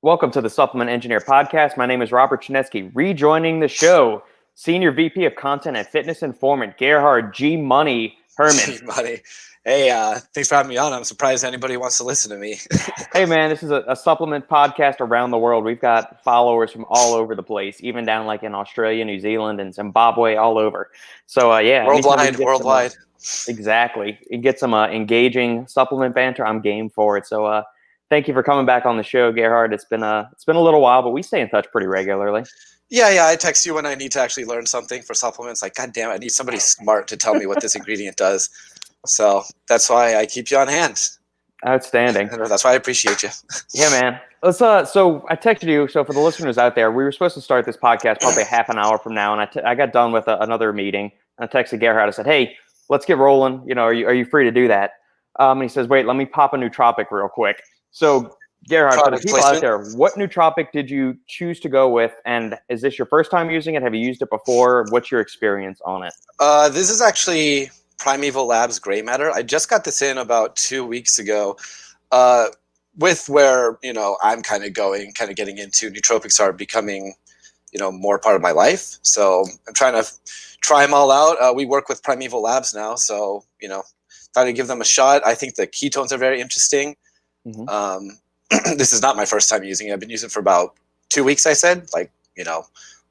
Welcome to the Supplement Engineer Podcast. My name is Robert Chinesky. Rejoining the show, Senior VP of Content at Fitness Informant, Gerhard G. Money Hoermann. G Money. Hey, thanks for having me on. I'm surprised anybody wants to listen to me. Hey, man, this is a supplement podcast around the world. We've got followers from all over the place, even down like in Australia, New Zealand, and Zimbabwe, all over. So, yeah. Worldwide. Exactly. You get some engaging supplement banter, I'm game for it. So, thank you for coming back on the show, Gerhard. It's been a little while, but we stay in touch pretty regularly. Yeah. I text you when I need to actually learn something for supplements. Like, God damn it, I need somebody smart to tell me what this ingredient does. So that's why I keep you on hand. Outstanding. That's why I appreciate you. Yeah, man. Let's. So I texted you. So for the listeners out there, we were supposed to start this podcast probably half an hour from now, and I got done with another meeting. And I texted Gerhard. I said, "Hey, let's get rolling. You know, are you free to do that?" And he says, "Wait, let me pop a nootropic real quick." So Gerhard, for the people out there, what nootropic did you choose to go with? And is this your first time using it? Have you used it before? What's your experience on it? This is actually Primeval Labs Gray Matter. I just got this in about 2 weeks ago. With where, I'm kind of getting into nootropics are becoming, more part of my life. So I'm trying to try them all out. We work with Primeval Labs now. So, thought I'd give them a shot. I think the ketones are very interesting. Mm-hmm. This is not my first time using it. I've been using it for about 2 weeks, I said,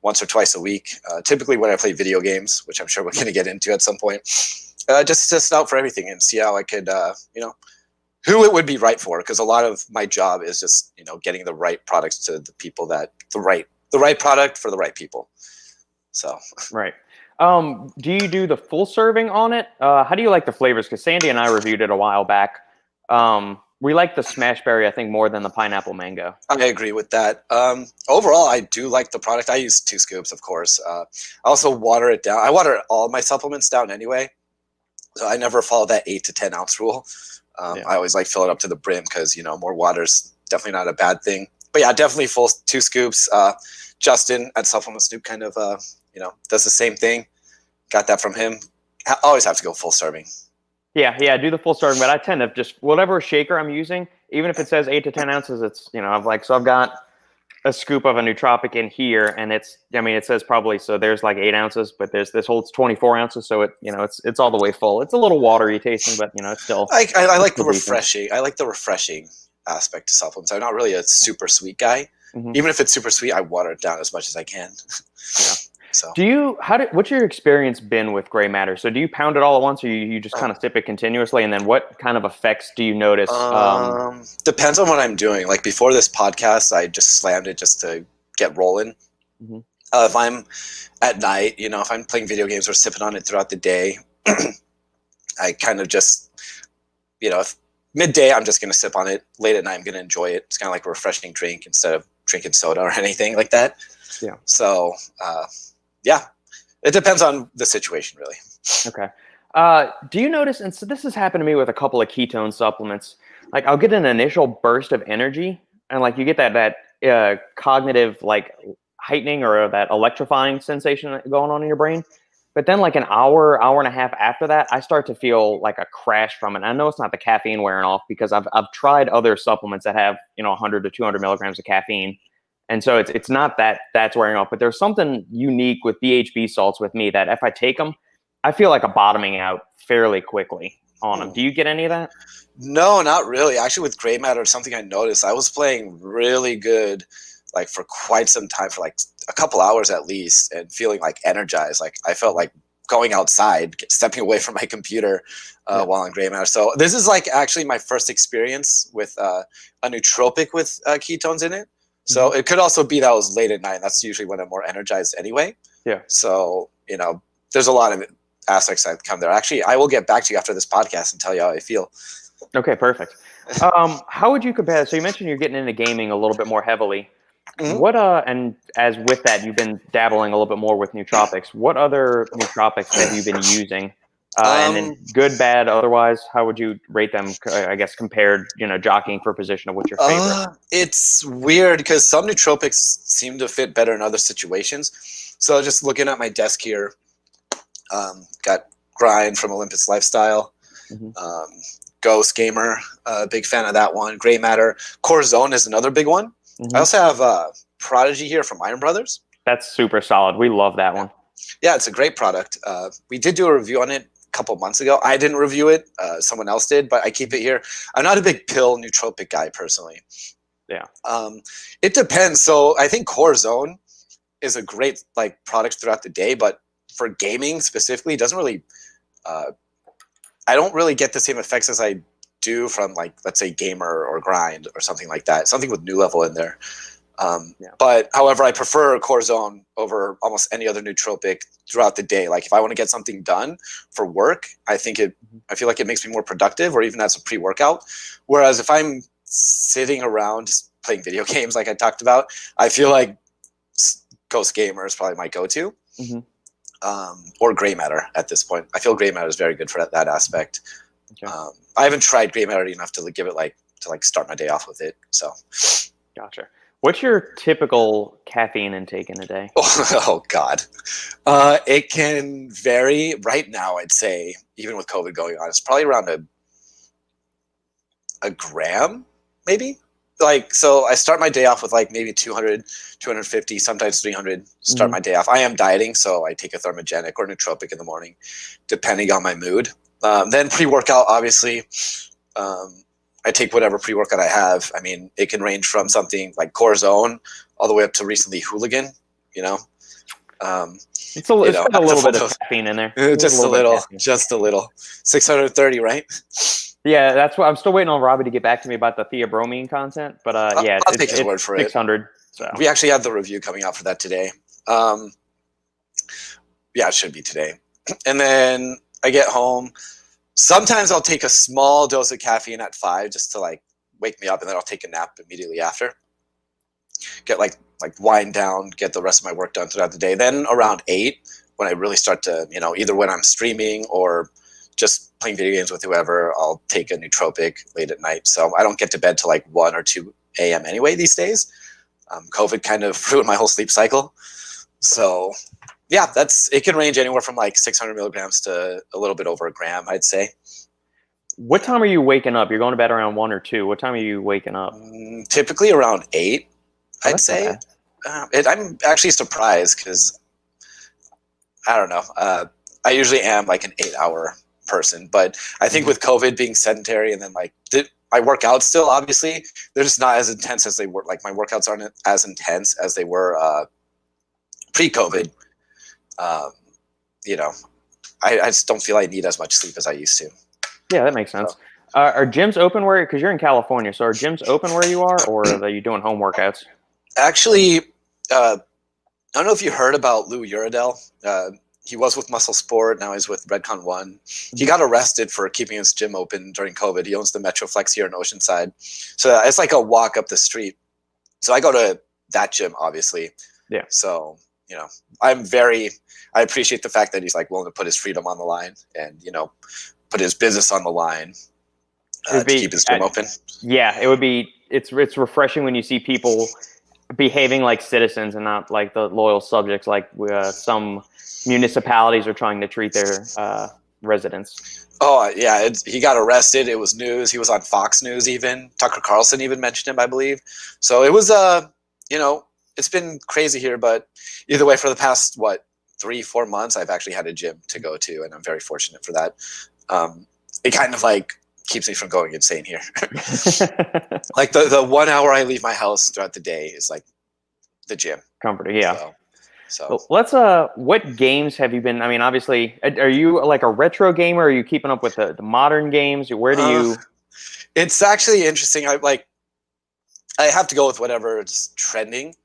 once or twice a week, typically when I play video games, which I'm sure we're going to get into at some point, just to test it out for everything and see how I could, who it would be right for. Because a lot of my job is just, getting the right products to the people that the right product for the right people. So. Right. Do you do the full serving on it? How do you like the flavors? Because Sandy and I reviewed it a while back. We like the smash berry, I think, more than the pineapple mango. I agree with that. Overall, I do like the product. I use 2 scoops, of course. I also water it down. I water all my supplements down anyway. So I never follow that 8 to 10 ounce rule. I always fill it up to the brim because, more water is definitely not a bad thing. But yeah, definitely full 2 scoops. Justin at Supplement Snoop kind of, does the same thing. Got that from him. I always have to go full serving. Yeah, do the full serving, but I tend to just whatever shaker I'm using, even if it says 8 to 10 ounces, it's I've got a scoop of a nootropic in here, and it says probably so there's 8 ounces, but this holds 24 ounces, so it's all the way full. It's a little watery tasting, but it's still. I like the refreshing. I like the refreshing aspect to supplements. I'm not really a super sweet guy. Mm-hmm. Even if it's super sweet, I water it down as much as I can. Yeah. So what's your experience been with Gray Matter? So do you pound it all at once, or you just kind of sip it continuously? And then what kind of effects do you notice? Depends on what I'm doing. Like before this podcast, I just slammed it just to get rolling. Mm-hmm. If I'm at night, if I'm playing video games or sipping on it throughout the day, I kind of just, if midday, I'm just going to sip on it. Late at night, I'm going to enjoy it. It's kind of like a refreshing drink instead of drinking soda or anything like that. Yeah. So, yeah, it depends on the situation, really. Okay. Do you notice, and so this has happened to me with a couple of ketone supplements, I'll get an initial burst of energy, and you get that cognitive heightening or that electrifying sensation going on in your brain. But then an hour and a half after that, I start to feel a crash from it. And I know it's not the caffeine wearing off because I've tried other supplements that have 100 to 200 milligrams of caffeine. And so it's not that that's wearing off, but there's something unique with BHB salts with me that if I take them, I feel like a bottoming out fairly quickly on them. Do you get any of that? No, not really. Actually, with Gray Matter, something I noticed, I was playing really good, for quite some time, for a couple hours at least, and feeling energized. I felt like going outside, stepping away from my computer while on Gray Matter. So this is actually my first experience with a nootropic with ketones in it. So it could also be that I was late at night. That's usually when I'm more energized anyway. Yeah. So, there's a lot of aspects that come there. Actually, I will get back to you after this podcast and tell you how I feel. Okay, perfect. How would you compare? So you mentioned you're getting into gaming a little bit more heavily. Mm-hmm. What and as with that, you've been dabbling a little bit more with nootropics. What other nootropics have you been using? And then good, bad, otherwise, how would you rate them, I guess, compared, jockeying for position of what's your favorite? It's weird because some nootropics seem to fit better in other situations. So just looking at my desk here, got Grind from Olympus Lifestyle, Ghost Gamer, big fan of that one. Gray Matter. Core Zone is another big one. I also have Prodigy here from Iron Brothers. That's super solid. We love that one. Yeah, it's a great product. We did do a review on it a couple months ago. I didn't review it. Someone else did, but I keep it here. I'm not a big pill nootropic guy personally. Yeah. It depends. So I think Core Zone is a great like product throughout the day, but for gaming specifically, it doesn't really. I don't really get the same effects as I do from like, let's say, Gamer or Grind or something like that. Something with New Level in there. But however, I prefer Core Zone over almost any other nootropic throughout the day. Like if I want to get something done for work, I feel like it makes me more productive, or even as a pre-workout. Whereas if I'm sitting around just playing video games, like I talked about, I feel like Ghost Gamer is probably my go-to, or Gray Matter at this point. I feel Gray Matter is very good for that aspect. Okay. I haven't tried Gray Matter enough to give it to start my day off with it. So, gotcha. What's your typical caffeine intake in a day? Oh God. It can vary. Right now, I'd say, even with COVID going on, it's probably around a gram, maybe. So I start my day off with maybe 200, 250, sometimes 300, start my day off. I am dieting, so I take a thermogenic or nootropic in the morning, depending on my mood. Then pre-workout, obviously. I take whatever pre-workout I have. I mean, it can range from something like Core Zone all the way up to recently Hooligan, It's a little bit of caffeine in there. Just a little. 630, right? Yeah, that's what I'm still waiting on Robbie to get back to me about the theobromine content. But I'll take his word for 600. So. We actually have the review coming out for that today. Yeah, it should be today. And then I get home. Sometimes I'll take a small dose of caffeine at 5 just to wake me up, and then I'll take a nap immediately after. Get wind down, get the rest of my work done throughout the day. Then around 8, when I really start to, either when I'm streaming or just playing video games with whoever, I'll take a nootropic late at night. So I don't get to bed till 1 or 2 a.m. anyway these days. COVID kind of ruined my whole sleep cycle. So yeah, it can range anywhere from 600 milligrams to a little bit over a gram, I'd say. What time are you waking up? You're going to bed around 1 or 2. What time are you waking up? Typically around 8, I'd say. I'm actually surprised because, I don't know, I usually am an 8-hour person. But I think with COVID being sedentary, and then I work out still, obviously, they're just not as intense as they were. My workouts aren't as intense as they were pre-COVID. I just don't feel I need as much sleep as I used to. Yeah, that makes sense. Are gyms open because you're in California? So are gyms open where you are, or are you doing home workouts? Actually, I don't know if you heard about Lou Uridell. He was with Muscle Sport. Now he's with Redcon One. He got arrested for keeping his gym open during COVID. He owns the Metroflex here in Oceanside. So it's like a walk up the street. So I go to that gym, obviously. Yeah. So, I appreciate the fact that he's willing to put his freedom on the line and, put his business on the line to keep his gym open. Yeah, it's refreshing when you see people behaving like citizens and not like the loyal subjects some municipalities are trying to treat their residents. Oh, yeah, he got arrested. It was news. He was on Fox News even. Tucker Carlson even mentioned him, I believe. So it was, it's been crazy here, but either way, for the past, 3-4 months, I've actually had a gym to go to, and I'm very fortunate for that. It kind of keeps me from going insane here. The 1 hour I leave my house throughout the day is the gym. Comforting, yeah. So let's what games have you been? I mean, obviously, are you a retro gamer? Are you keeping up with the modern games? Where do you? It's actually interesting. I have to go with whatever is trending.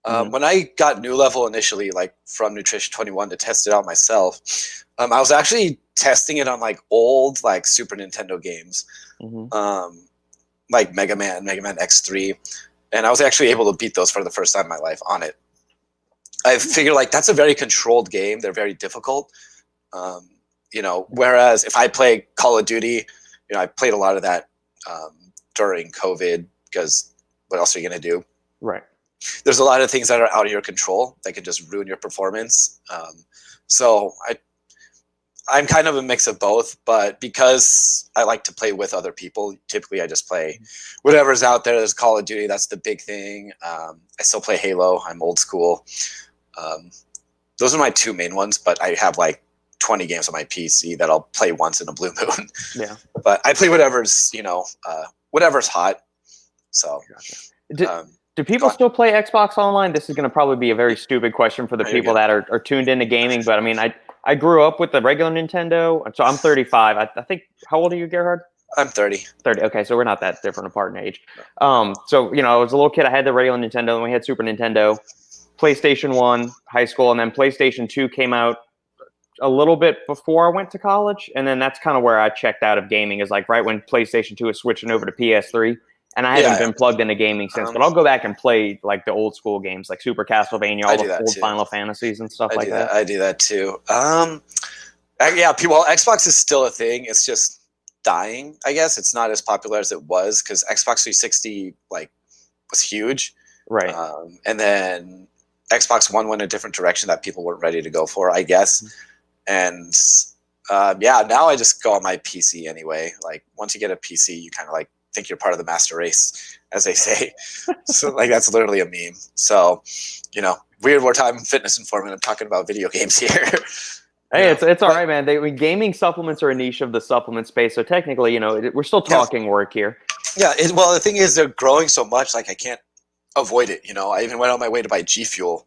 When I got New Level initially, from Nutrition 21 to test it out myself, I was actually testing it on old Super Nintendo games, Mega Man X3, and I was actually able to beat those for the first time in my life on it. I figured that's a very controlled game. They're very difficult, whereas if I play Call of Duty, I played a lot of that during COVID because what else are you going to do? Right. There's a lot of things that are out of your control that can just ruin your performance. So I'm kind of a mix of both, but because I like to play with other people, typically I just play whatever's out there. There's Call of Duty, that's the big thing. I still play Halo. I'm old school. Those are my two main ones, but I have like 20 games on my PC that I'll play once in a blue moon. Yeah. But I play whatever's, whatever's hot. So, do people still play Xbox Online? This is going to probably be a very stupid question for the people that are tuned into gaming, but I mean, I grew up with the regular Nintendo, so I'm 35. I think, how old are you, Gerhard? I'm 30. 30. Okay, so we're not that different apart in age. So, I was a little kid. I had the regular Nintendo, and we had Super Nintendo, PlayStation 1, high school, and then PlayStation 2 came out a little bit before I went to college, and then that's kind of where I checked out of gaming, is like right when PlayStation 2 was switching over to PS3, and I haven't been plugged into gaming since, but I'll go back and play like the old school games, like Super Castlevania, all the old Final Fantasies and stuff like that. I do that too. Xbox is still a thing. It's just dying, I guess. It's not as popular as it was because Xbox 360 was huge. Right. And then Xbox One went a different direction that people weren't ready to go for, I guess. And now I just go on my PC anyway. Like once you get a PC, you kind of think you're part of the master race, as they say. So that's literally a meme. So, weird war time Fitness Informant. I'm talking about video games here. Hey, it's all right, man. Gaming supplements are a niche of the supplement space. So technically, we're still talking work here. Yeah. Well, the thing is, they're growing so much, I can't avoid it. I even went on my way to buy G Fuel,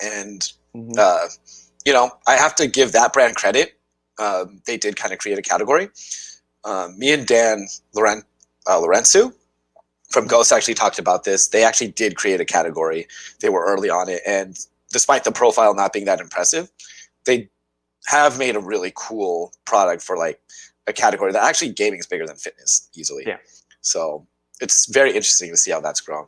and I have to give that brand credit. They did kind of create a category. Me and Dan Lorenzo from Ghost actually talked about this. They actually did create a category. They were early on it, and despite the profile not being that impressive, they have made a really cool product for a category that actually gaming is bigger than fitness easily. Yeah. So it's very interesting to see how that's grown.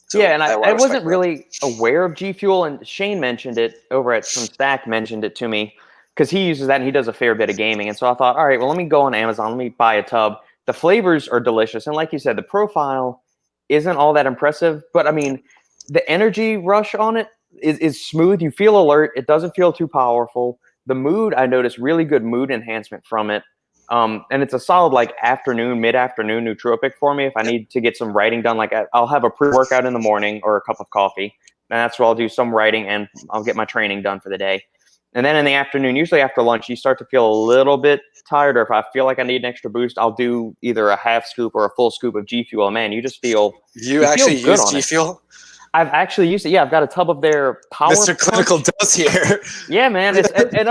So and I wasn't really aware of G Fuel, and Shane mentioned it over at some Stack mentioned it to me because he uses that and he does a fair bit of gaming. And so I thought, all right, well, let me go on Amazon, let me buy a tub. The flavors are delicious. And like you said, the profile isn't all that impressive, but I mean, the energy rush on it is smooth. You feel alert. It doesn't feel too powerful. The mood, I noticed really good mood enhancement from it. And it's a solid mid-afternoon nootropic for me if I need to get some writing done. I'll have a pre-workout in the morning or a cup of coffee, and that's where I'll do some writing and I'll get my training done for the day. And then in the afternoon, usually after lunch, you start to feel a little bit tired, or if I feel like I need an extra boost, I'll do either a half scoop or a full scoop of G Fuel. Man, you just feel you actually use G Fuel? I've actually used it. Yeah, I've got a tub of their Power Mr. Clinical Dose here. Yeah, man. I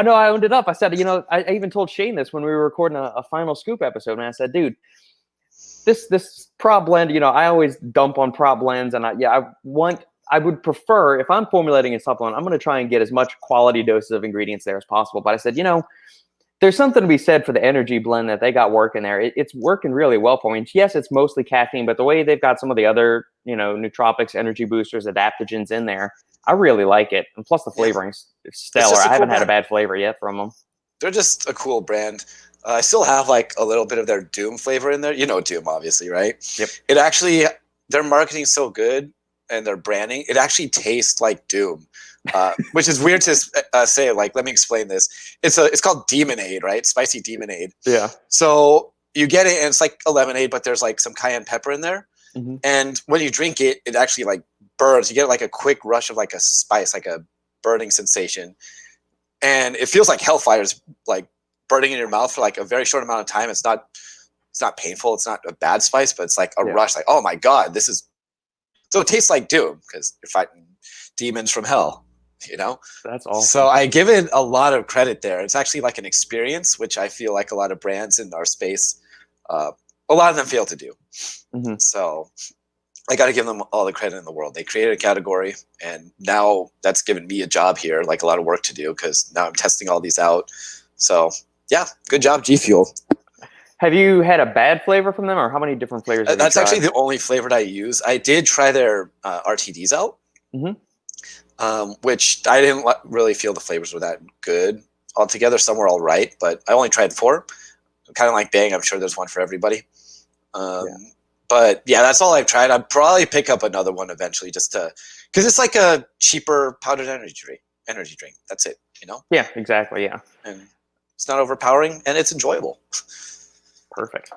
know I owned it up. I said, I even told Shane this when we were recording a Final Scoop episode, man. I said, dude, this prop blend, I always dump on prop blends, and I would prefer, if I'm formulating a supplement, I'm going to try and get as much quality doses of ingredients there as possible. But I said, there's something to be said for the energy blend that they got working there. It's working really well for me. Yes, it's mostly caffeine, but the way they've got some of the other, nootropics, energy boosters, adaptogens in there, I really like it. And plus the flavorings stellar. I haven't had a bad flavor yet from them. They're just a cool brand. I still have a little bit of their Doom flavor in there. Doom, obviously, right? Yep. It actually, their marketing is so good and their branding, it actually tastes like Doom. Which is weird to say. Let me explain this. It's called Demonade, right? Spicy Demonade. Yeah. So you get it, and it's like a lemonade, but there's some cayenne pepper in there. Mm-hmm. And when you drink it, it actually burns. You get a quick rush of a spice, a burning sensation, and it feels like hellfire's burning in your mouth for a very short amount of time. It's not painful. It's not a bad spice, but it's a rush. Oh my god, this is. So it tastes like Doom because you're fighting demons from hell. That's awesome. So I give it a lot of credit there. It's actually an experience, which I feel like a lot of brands in our space, a lot of them fail to do. Mm-hmm. So I got to give them all the credit in the world. They created a category, and now that's given me a job here, a lot of work to do because now I'm testing all these out. So yeah, good job, G Fuel. Have you had a bad flavor from them, or how many different flavors have That's you tried? Actually the only flavor that I use. I did try their RTDs out. Mm-hmm. Which I didn't really feel the flavors were that good altogether. Some were all right, but I only tried 4. Kind of like Bang. I'm sure there's one for everybody. But yeah, that's all I've tried. I'd probably pick up another one eventually because it's a cheaper powdered energy drink. energy drink. That's it, you know? Yeah, exactly. Yeah. And it's not overpowering and it's enjoyable. Perfect.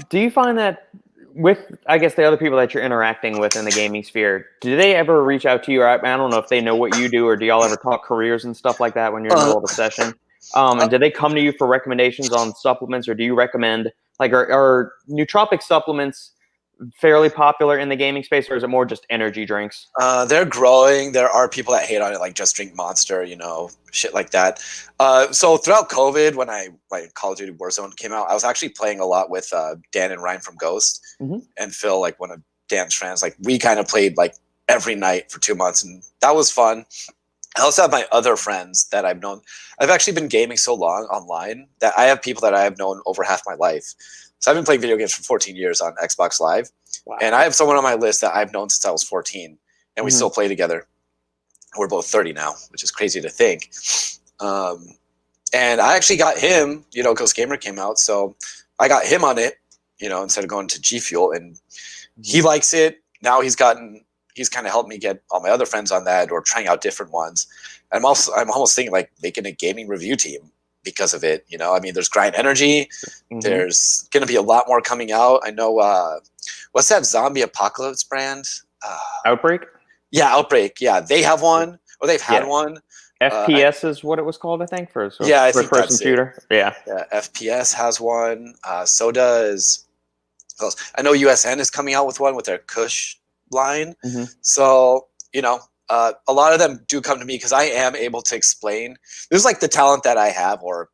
Do you find that with, I guess, the other people that you're interacting with in the gaming sphere, do they ever reach out to you? I don't know if they know what you do, or do y'all ever talk careers and stuff like that when you're in the Uh, middle of a session? And do they come to you for recommendations on supplements, or do you recommend, like, are nootropic supplements fairly popular in the gaming space, or is it more just energy drinks? They're growing. There are people that hate on it, like just drink Monster, you know, shit like that. So throughout COVID, when Call of Duty Warzone came out, I was actually playing a lot with Dan and Ryan from Ghost, and Phil, like one of Dan's friends. Like we kind of played like every night for 2 months, and that was fun. I also have my other friends that I've known. I've actually been gaming so long online that I have people that I have known over half my life. So I've been playing video games for 14 years on Xbox Live. Wow. And I have someone on my list that I've known since I was 14, and we still play together. We're both 30 now, which is crazy to think. And I actually got him, you know, Ghost Gamer came out, so I got him on it, you know, instead of going to G Fuel, and he likes it. Now he's kind of helped me get all my other friends on that, or trying out different ones. And I'm almost thinking like making a gaming review team because of it. You know, I mean, there's Grind Energy. There's going to be a lot more coming out. I know, what's that zombie apocalypse brand? Outbreak? Yeah, Outbreak. Yeah, they have one, or they've had one. FPS is what it was called, I think, for a I think first-person shooter. Yeah. FPS has one. So does. I know USN is coming out with one with their Kush line. So, you know, a lot of them do come to me because I am able to explain. This is like the talent that I have, or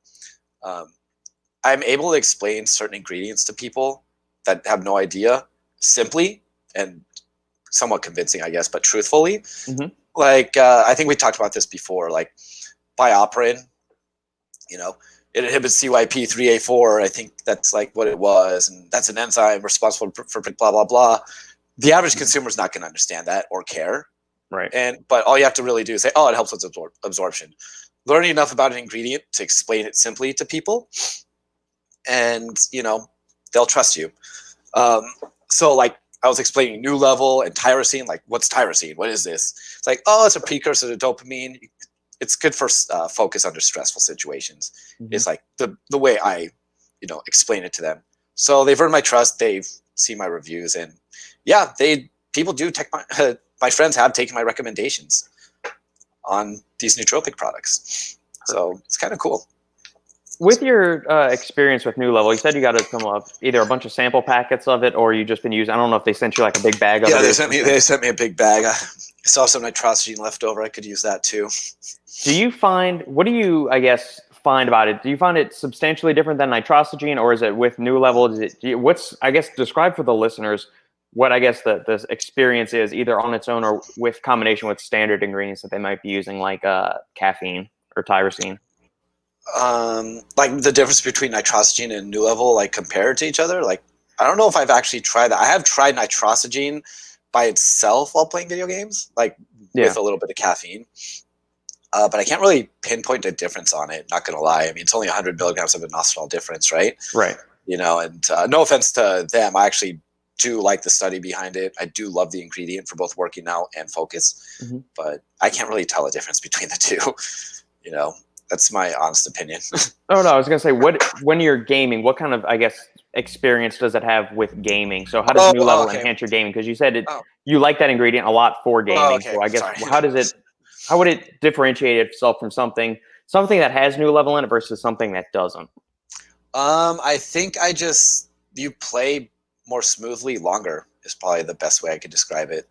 I'm able to explain certain ingredients to people that have no idea simply and somewhat convincing, I guess, but truthfully. Like, I think we talked about this before, like bioperin, you know, it inhibits CYP3A4. I think that's like what it was. And that's an enzyme responsible for blah, blah, blah. The average consumer is not going to understand that or care. Right. But all you have to really do is say, oh, it helps with absorption. Learning enough about an ingredient to explain it simply to people, and, you know, they'll trust you. So like I was explaining New Level and tyrosine, like what's tyrosine? What is this? It's like, oh, it's a precursor to dopamine. It's good for focus under stressful situations. It's like the way I, you know, explain it to them. So they've earned my trust. They've seen my reviews, and yeah, people do take my friends have taken my recommendations on these nootropic products. So it's kind of cool. With your experience with New Level, you said you got either a bunch of sample packets of it, or you just been using. I don't know if they sent you like a big bag of it. Yeah, they sent me a big bag. I saw some nitrosogene left over. I could use that too. What do you, I guess, find about it? Do you find it substantially different than nitrosogene, or is it with New Level? I guess, describe for the listeners what, I guess, the experience is, either on its own or with combination with standard ingredients that they might be using, like caffeine or tyrosine. Like the difference between nitrosogene and New Level, like compared to each other. Like, I don't know if I've actually tried that. I have tried nitrosogene by itself while playing video games, like with a little bit of caffeine. But I can't really pinpoint a difference on it. Not gonna lie. I mean, it's only 100 milligrams of inositol difference, right? Right. You know, and no offense to them, I actually do like the study behind it. I do love the ingredient for both working out and focus, but I can't really tell a difference between the two. You know, that's my honest opinion. Oh no, I was gonna say, when you're gaming, what kind of, I guess, experience does it have with gaming? So how does New Level enhance your gaming? Because you said you like that ingredient a lot for gaming. So I guess how would it differentiate itself from something that has New Level in it versus something that doesn't? I think you play more smoothly longer is probably the best way I could describe it.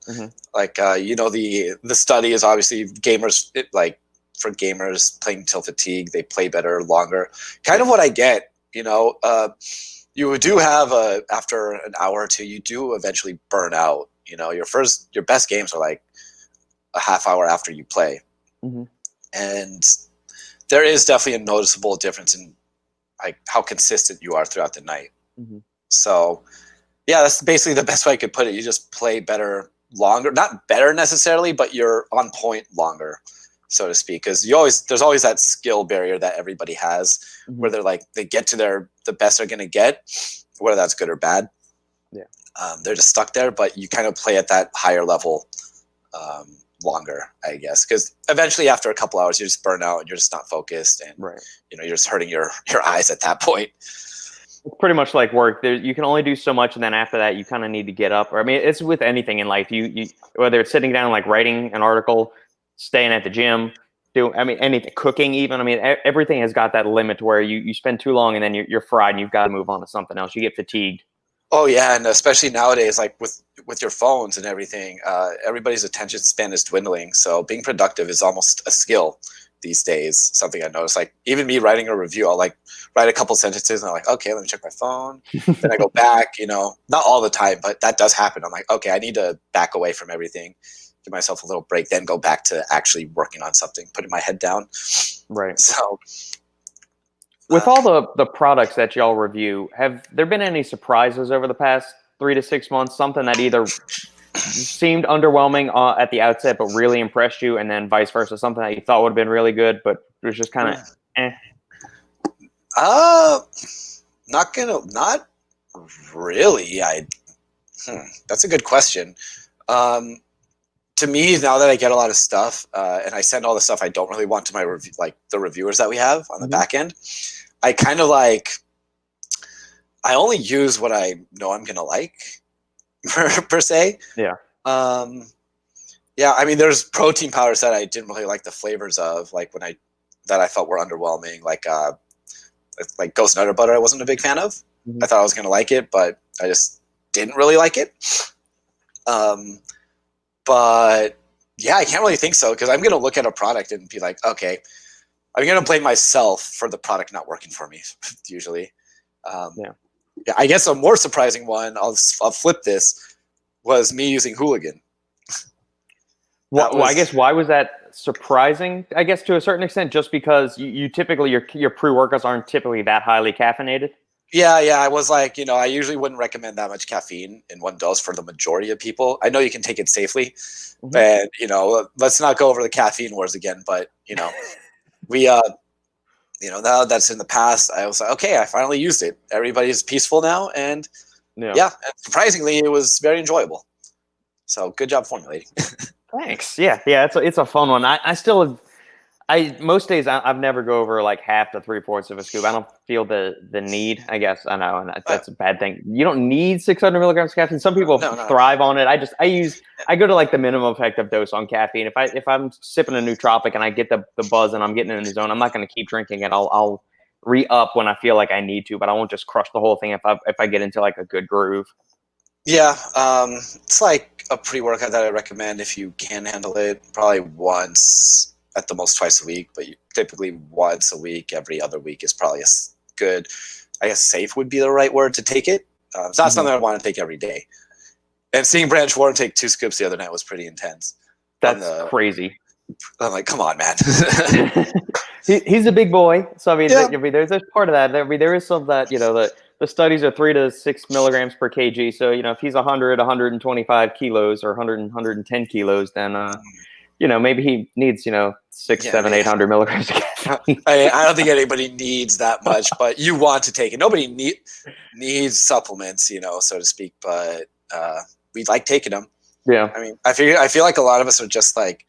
Like, you know, the study is obviously for gamers playing till fatigue, they play better longer. Kind of what I get, you know. You do have after an hour or two, you do eventually burn out. You know, your best games are like a half hour after you play, and there is definitely a noticeable difference in like how consistent you are throughout the night. So yeah, that's basically the best way I could put it. You just play better longer, not better necessarily, but you're on point longer, so to speak. Because there's always that skill barrier that everybody has, where they get to the best they're gonna get, whether that's good or bad. Yeah, they're just stuck there. But you kind of play at that higher level, longer, I guess, because eventually after a couple hours, you just burn out and you're just not focused, and Right. you're just hurting your eyes at that point. It's pretty much like work. You can only do so much, and then after that, you kind of need to get up. Or I mean, it's with anything in life. You whether it's sitting down like writing an article, staying at the gym, anything, cooking even. I mean, everything has got that limit where you spend too long and then you're fried and you've got to move on to something else. You get fatigued. Oh yeah, and especially nowadays, like with your phones and everything, everybody's attention span is dwindling. So being productive is almost a skill these days. Something I noticed, like even me writing a review, I'll like write a couple sentences and I'm like, okay, let me check my phone. Then I go back, not all the time, but that does happen. I'm like, okay, I need to back away from everything, give myself a little break, then go back to actually working on something, putting my head down. Right. So with all the products that y'all review, have there been any surprises over the past 3 to 6 months? Something that either seemed underwhelming at the outset, but really impressed you, and then vice versa, something that you thought would have been really good, but it was just kind of eh. Not really. That's a good question. To me, now that I get a lot of stuff, and I send all the stuff I don't really want to my the reviewers that we have on the back end, I kind of I only use what I know I'm gonna like, per se. Yeah. Yeah. I mean, there's protein powders that I didn't really like the flavors of, that I felt were underwhelming, like Ghost Nutter Butter. I wasn't a big fan of. Mm-hmm. I thought I was gonna like it, but I just didn't really like it. But yeah, I can't really think so, because I'm going to look at a product and be like, okay, I'm going to blame myself for the product not working for me, usually. Yeah, I guess a more surprising one, I'll flip this, was me using Hooligan. Well, I guess why was that surprising? I guess to a certain extent, just because you typically, your pre-workouts aren't typically that highly caffeinated. Yeah, I was like, I usually wouldn't recommend that much caffeine in one dose for the majority of people. I know you can take it safely, and let's not go over the caffeine wars again. But we now that's in the past. I was like, okay, I finally used it. Everybody's peaceful now, and and surprisingly, it was very enjoyable. So good job formulating. Thanks. Yeah, it's a fun one. Most days I've never go over like half to 3/4 of a scoop. I don't feel the need. I guess I know, and that's a bad thing. You don't need 600 milligrams of caffeine. Some people thrive on it. I go to like the minimum effective dose on caffeine. If I'm sipping a nootropic and I get the buzz and I'm getting in the zone, I'm not going to keep drinking it. I'll re-up when I feel like I need to, but I won't just crush the whole thing if I get into like a good groove. Yeah, it's like a pre-workout that I recommend if you can handle it. Probably once, at the most twice a week, but typically once a week, every other week is probably a good, I guess safe would be the right word to take it. It's not something I want to take every day. And seeing Branch Warren take 2 scoops the other night was pretty intense. That's crazy. I'm like, come on, man. He's a big boy. So, I mean, there's part of that. I mean, there is some that, the studies are 3 to 6 milligrams per kg. So, if he's 100, 125 kilos or 100, 110 kilos, then, maybe he needs, 6, 7, 800 milligrams of caffeine. I don't think anybody needs that much, but you want to take it. Nobody needs supplements, so to speak, but we like taking them. Yeah. I mean, I feel like a lot of us are just like,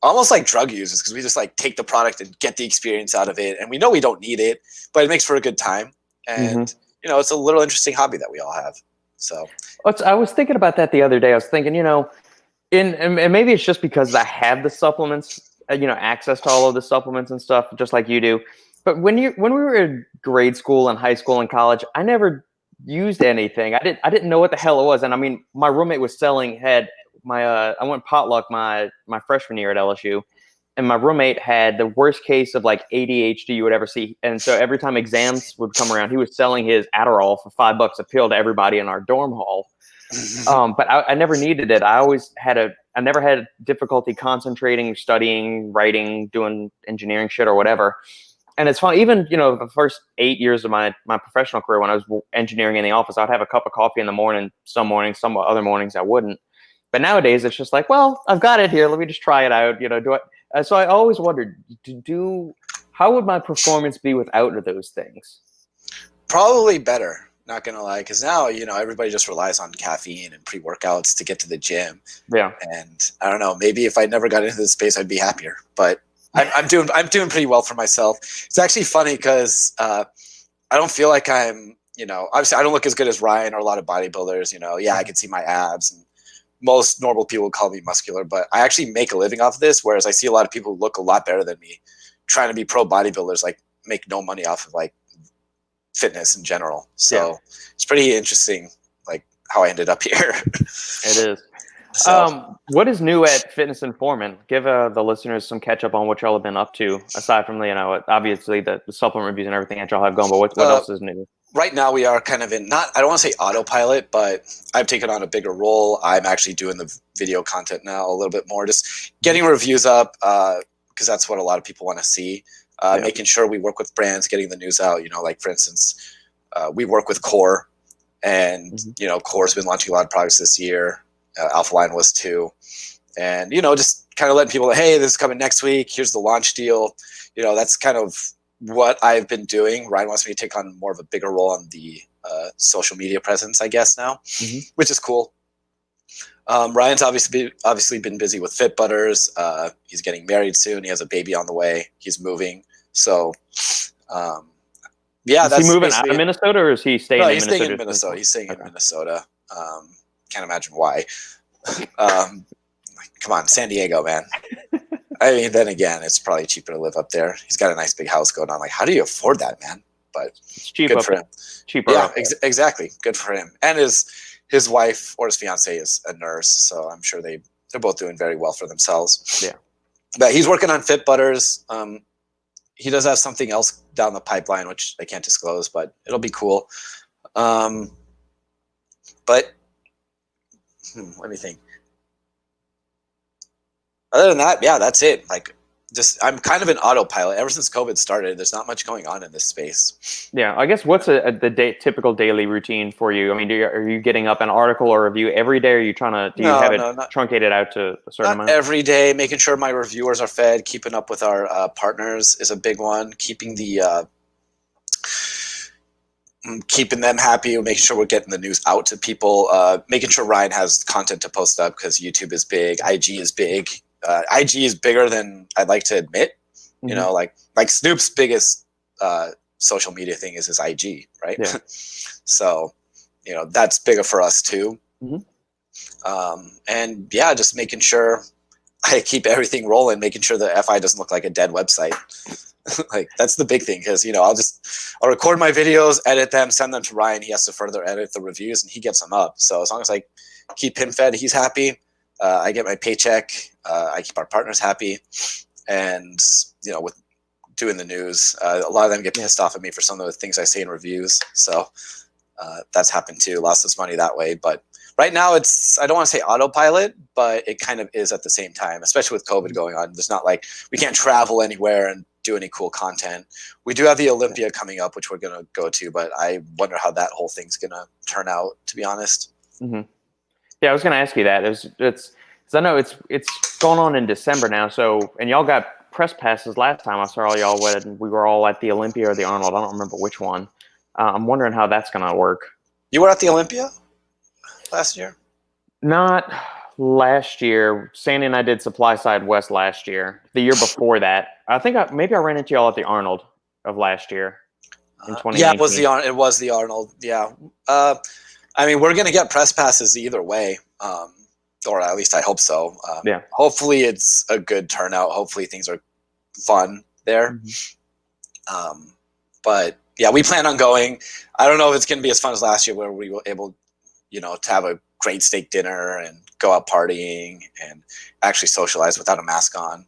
almost like drug users, because we just like take the product and get the experience out of it. And we know we don't need it, but it makes for a good time. And, it's a little interesting hobby that we all have. So I was thinking about that the other day. I was thinking, and maybe it's just because I have the supplements, access to all of the supplements and stuff, just like you do. But when we were in grade school and high school and college, I never used anything. I didn't know what the hell it was. And I mean, my roommate was I went potluck my freshman year at LSU, and my roommate had the worst case of like ADHD you would ever see. And so every time exams would come around, he was selling his Adderall for $5 a pill to everybody in our dorm hall. But I never needed it. I never had difficulty concentrating, studying, writing, doing engineering shit or whatever. And it's fun. Even, the first 8 years of my professional career, when I was engineering in the office, I'd have a cup of coffee in the morning. Some mornings, some other mornings I wouldn't. But nowadays it's just like, well, I've got it here. Let me just try it out. So I always wondered, how would my performance be without those things? Probably better. Not gonna lie, because now everybody just relies on caffeine and pre-workouts to get to the gym. Yeah. And I don't know, maybe if I never got into this space, I'd be happier. But I'm doing pretty well for myself. It's actually funny because I don't feel like I'm obviously I don't look as good as Ryan or a lot of bodybuilders. Yeah, I can see my abs, and most normal people call me muscular, but I actually make a living off of this. Whereas I see a lot of people who look a lot better than me, trying to be pro bodybuilders, like make no money off of like fitness in general. So it's pretty interesting, like how I ended up here. It is. So, what is new at Fitness Informant? Give the listeners some catch up on what y'all have been up to, aside from obviously the supplement reviews and everything that y'all have going. But what else is new? Right now we are kind of in I don't want to say autopilot, but I've taken on a bigger role. I'm actually doing the video content now a little bit more, just getting reviews up because that's what a lot of people want to see. Making sure we work with brands, getting the news out. Like for instance, we work with Core, and Core's been launching a lot of products this year. Alpha Line was too, and just kind of letting people know, hey, this is coming next week. Here's the launch deal. That's kind of what I've been doing. Ryan wants me to take on more of a bigger role on the social media presence, I guess now, which is cool. Ryan's obviously been busy with Fit Butters. He's getting married soon. He has a baby on the way. He's moving. So, yeah. Is he moving out of Minnesota, or is he staying in Minnesota? He's staying in Minnesota. He's staying in Minnesota. Can't imagine why. Come on, San Diego, man. I mean, then again, it's probably cheaper to live up there. He's got a nice big house going on. Like, how do you afford that, man? But it's cheap good for him. Cheaper. Yeah, exactly. Good for him. And his wife or his fiance is a nurse, so I'm sure they're both doing very well for themselves. Yeah. But he's working on Fit Butters. He does have something else down the pipeline, which I can't disclose, but it'll be cool. But let me think. Other than that, yeah, that's it. Like, just I'm kind of an autopilot. Ever since COVID started, there's not much going on in this space. Yeah, I guess what's the typical daily routine for you? I mean, are you getting up an article or review every day? Or are you trying to you have it truncated out to a certain amount? Every day, making sure my reviewers are fed, keeping up with our partners is a big one. Keeping them happy, making sure we're getting the news out to people, making sure Ryan has content to post up because YouTube is big, IG is big. IG is bigger than I'd like to admit. Like Snoop's biggest social media thing is his IG, right? Yeah. So, that's bigger for us too. And yeah, just making sure I keep everything rolling, making sure the FI doesn't look like a dead website. Like that's the big thing because I'll record my videos, edit them, send them to Ryan. He has to further edit the reviews, and he gets them up. So as long as I keep him fed, he's happy. I get my paycheck. I keep our partners happy, and with doing the news, a lot of them get pissed off at me for some of the things I say in reviews. So that's happened too. Lost this money that way, but right now I don't want to say autopilot, but it kind of is at the same time. Especially with COVID going on, there's not like we can't travel anywhere and do any cool content. We do have the Olympia coming up, which we're gonna go to, but I wonder how that whole thing's gonna turn out. To be honest. Yeah, I was going to ask you that. It's I know it's going on in December now. So, and y'all got press passes last time I saw y'all when we were all at the Olympia or the Arnold. I don't remember which one. I'm wondering how that's going to work. You were at the Olympia last year? Not last year. Sandy and I did Supply Side West last year. The year before that, I think maybe I ran into y'all at the Arnold of last year in 2019. Yeah, it was the Arnold. Yeah. I mean, we're going to get press passes either way, or at least I hope so. Yeah. Hopefully it's a good turnout. Hopefully things are fun there. But yeah, we plan on going. I don't know if it's going to be as fun as last year where we were able, to have a great steak dinner and go out partying and actually socialize without a mask on.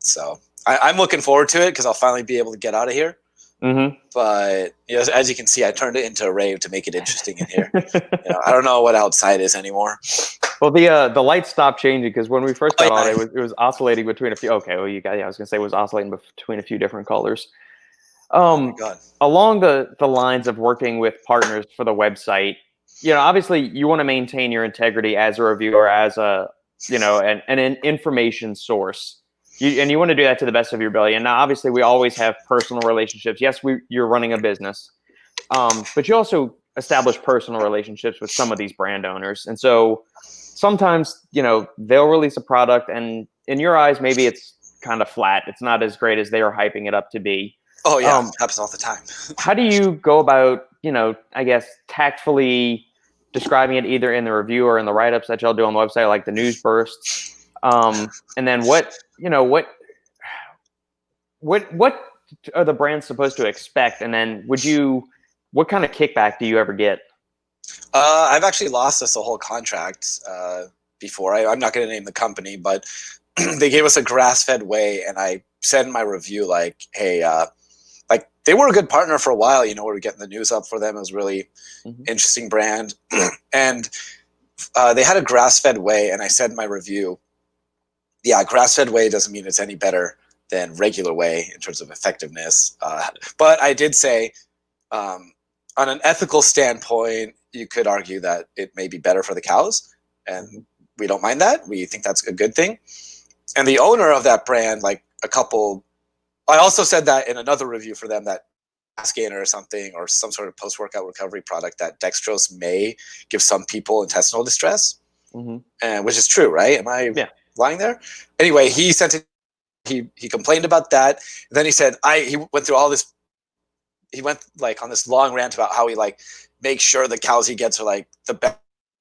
So I'm looking forward to it because I'll finally be able to get out of here. But as you can see, I turned it into a rave to make it interesting in here. I don't know what outside is anymore. Well, the lights stopped changing because when we first got on, it was oscillating between a few. Okay, well, I was gonna say it was oscillating between a few different colors. Along the lines of working with partners for the website, obviously you want to maintain your integrity as a reviewer, as a an information source. You want to do that to the best of your ability. And now, obviously, we always have personal relationships. Yes, you're running a business. but you also establish personal relationships with some of these brand owners. And so sometimes, they'll release a product and in your eyes, maybe it's kind of flat. It's not as great as they are hyping it up to be. Oh yeah, happens all the time. How do you go about, I guess, tactfully describing it either in the review or in the write-ups that y'all do on the website, like the news bursts? And then what are the brands supposed to expect? And then what kind of kickback do you ever get? I've actually lost us a whole contract before. I'm not going to name the company, but they gave us a grass-fed whey, and I said in my review, like, hey, like they were a good partner for a while. We were getting the news up for them. It was really interesting brand, and they had a grass-fed whey, and I said in my review, yeah, grass-fed whey doesn't mean it's any better than regular whey in terms of effectiveness. But I did say, on an ethical standpoint, you could argue that it may be better for the cows, and we don't mind that. We think that's a good thing. And the owner of that brand, like I also said that in another review for them, that gas gainer or something, or some sort of post-workout recovery product, that dextrose may give some people intestinal distress, and which is true, right? Am I lying there? Anyway, he sent it. He complained about that. And then he said, he went through all this. He went like on this long rant about how he like makes sure the cows he gets are like the best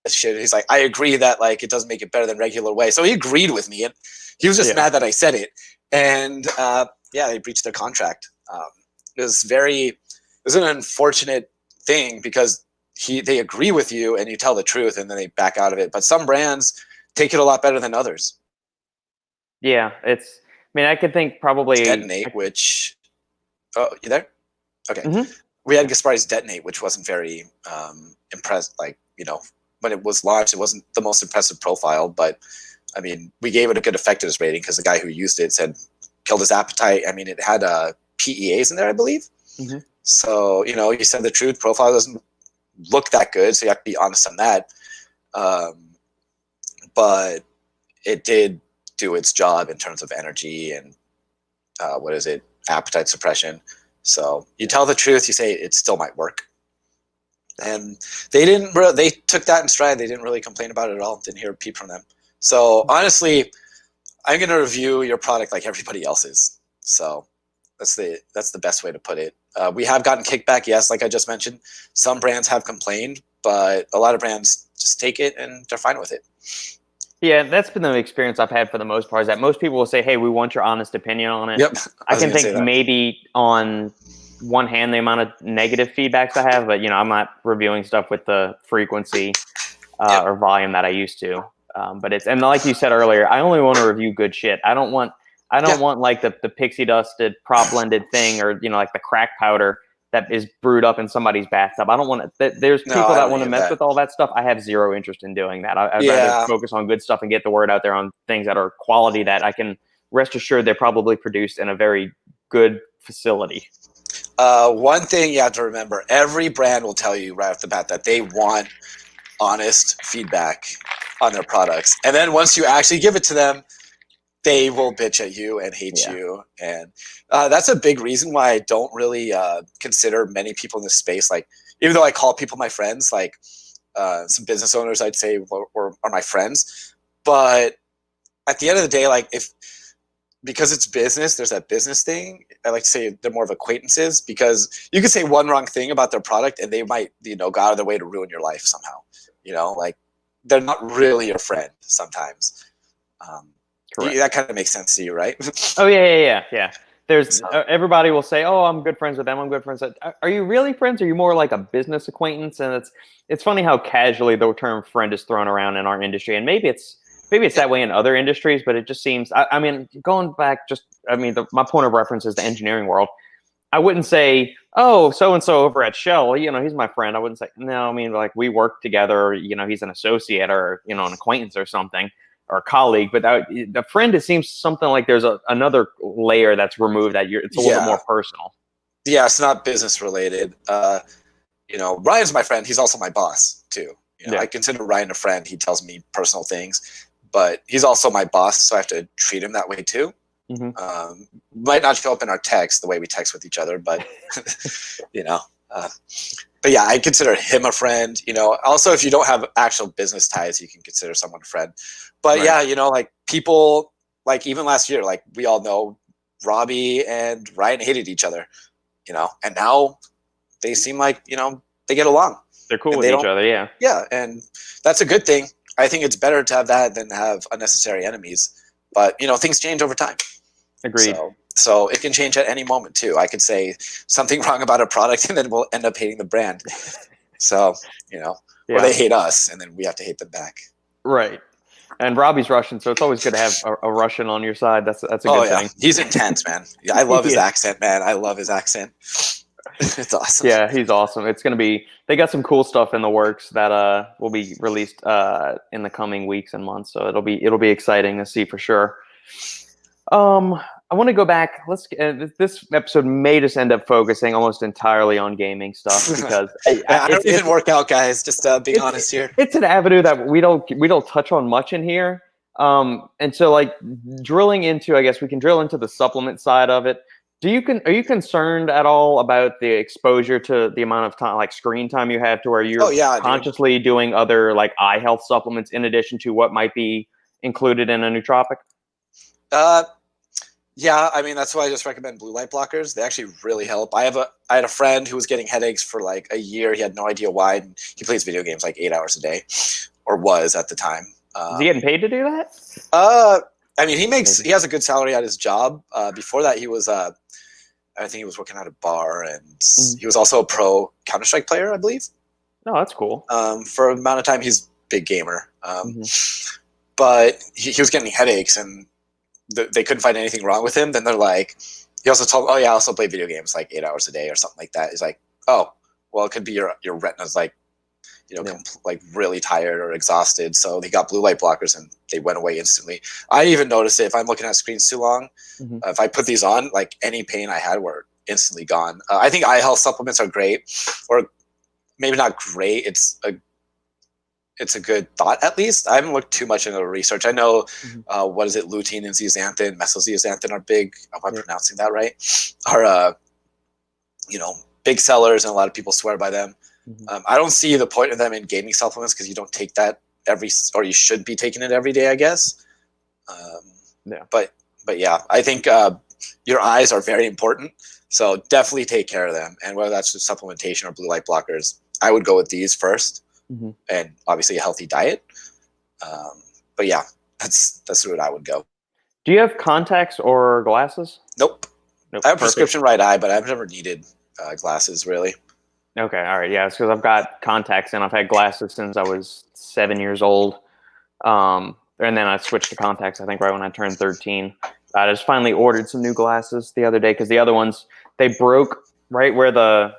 shit. He's like, I agree that like it doesn't make it better than regular whey. So he agreed with me, and he was just mad that I said it. And they breached their contract. It was an unfortunate thing because they agree with you and you tell the truth and then they back out of it. But some brands take it a lot better than others. Yeah, I could think probably Detonate, which you there? Okay. We had Gaspari's Detonate, which wasn't very impressed. Like, when it was launched, it wasn't the most impressive profile, but I mean, we gave it a good effectiveness rating because the guy who used it said killed his appetite. I mean, it had PEAs in there, I believe. So, you said the truth. Profile doesn't look that good, so you have to be honest on that. But it did do its job in terms of energy and appetite suppression. So you tell the truth, you say it still might work. And they took that in stride. They didn't really complain about it at all. Didn't hear a peep from them. So honestly, I'm going to review your product like everybody else's. So that's the best way to put it. We have gotten kickback, yes, like I just mentioned. Some brands have complained, but a lot of brands just take it and they're fine with it. Yeah, that's been the experience I've had for the most part, is that most people will say, hey, we want your honest opinion on it. Yep. I can think maybe on one hand the amount of negative feedbacks I have, but I'm not reviewing stuff with the frequency or volume that I used to. But and like you said earlier, I only want to review good shit. I don't want like the pixie dusted prop blended thing, or like the crack powder that is brewed up in somebody's bathtub. I don't want to. There's people that want to mess with all that stuff. I have zero interest in doing that. I'd rather focus on good stuff and get the word out there on things that are quality that I can rest assured they're probably produced in a very good facility. One thing you have to remember: every brand will tell you right off the bat that they want honest feedback on their products, and then once you actually give it to them, they will bitch at you and hate you. And that's a big reason why I don't really consider many people in this space, like, even though I call people my friends, like some business owners I'd say are my friends. But at the end of the day, like, because it's business, there's that business thing. I like to say they're more of acquaintances, because you could say one wrong thing about their product and they might, go out of their way to ruin your life somehow. Like, they're not really your friend sometimes. That kind of makes sense to you, right? Oh yeah. There's everybody will say, "Oh, I'm good friends with them. I'm good friends with." Are you really friends? Or are you more like a business acquaintance? And it's funny how casually the term friend is thrown around in our industry, and maybe it's that way in other industries, but it just seems. I mean, going back, my point of reference is the engineering world. I wouldn't say, "Oh, so and so over at Shell, he's my friend." I wouldn't say, no. I mean, like, we work together. He's an associate or an acquaintance or something, or a colleague. But the friend, it seems something like there's another layer that's removed, that it's a little bit more personal. Yeah, it's not business related. Ryan's my friend. He's also my boss too. I consider Ryan a friend. He tells me personal things, but he's also my boss, so I have to treat him that way too. Might not show up in our text the way we text with each other, but But yeah, I consider him a friend. You know, also if you don't have actual business ties, you can consider someone a friend. But Right. yeah, you know, like people, like even last year, like we all know Robbie and Ryan hated each other. You know, and now they seem like, you know, they get along They're cool and with they each don't. other. Yeah. Yeah, and that's a good thing. I think it's better to have that than have unnecessary enemies. But you know, things change over time. Agreed. So it can change at any moment too. I could say something wrong about a product and then we'll end up hating the brand. So, you know, or Yeah. they hate us and then we have to hate them back. Right. And Robbie's Russian, so it's always good to have a Russian on your side. That's a Oh good yeah, thing. he's intense, man. Yeah, I love his Yeah. accent, man. I love his accent. It's awesome. Yeah, he's awesome. It's gonna be. They got some cool stuff in the works that will be released in the coming weeks and months. So it'll be exciting to see for sure. I want to go back. This episode may just end up focusing almost entirely on gaming stuff because I don't even work out, guys. Just being honest here. It's an avenue that we don't touch on much in here. And so like drilling into, I guess we can drill into the supplement side of it. Are you concerned at all about the exposure to the amount of time, like screen time you have, to where you're consciously doing other like eye health supplements in addition to what might be included in a nootropic? Yeah, I mean that's why I just recommend blue light blockers. They actually really help. I had a friend who was getting headaches for like a year. He had no idea why. And he plays video games like 8 hours a day, or was at the time. Is he getting paid to do that? I mean, he has a good salary at his job. Before that, he was I think he was working at a bar, and he was also a pro Counter-Strike player, I believe. No, that's cool. For an amount of time, he's a big gamer. But he was getting headaches, and they couldn't find anything wrong with him. Then they're like, he also told, oh yeah, I also play video games like 8 hours a day or something like that. He's like, oh, well, it could be your retina's like, you know, like really tired or exhausted. So they got blue light blockers and they went away instantly. I even noticed it if I'm looking at screens too long, if I put these on, like any pain I had were instantly gone. I think eye health supplements are great, or maybe not great. It's a good thought, at least. I haven't looked too much into the research. I know, what is it, lutein and zeaxanthin, mesozeaxanthin are big. Am I pronouncing that right? Are, you know, big sellers, and a lot of people swear by them. I don't see the point of them in gaming supplements because you don't take that or you should be taking it every day, I guess. But yeah, I think your eyes are very important. So definitely take care of them. And whether that's just supplementation or blue light blockers, I would go with these first. And obviously a healthy diet. But yeah, that's the route I would go. Do you have contacts or glasses? Nope. I have prescription right eye, but I've never needed glasses really. Okay, all right, yeah, it's because I've got contacts and I've had glasses since I was 7 years old. And then I switched to contacts, I think, right when I turned 13. I just finally ordered some new glasses the other day because the other ones, they broke right where the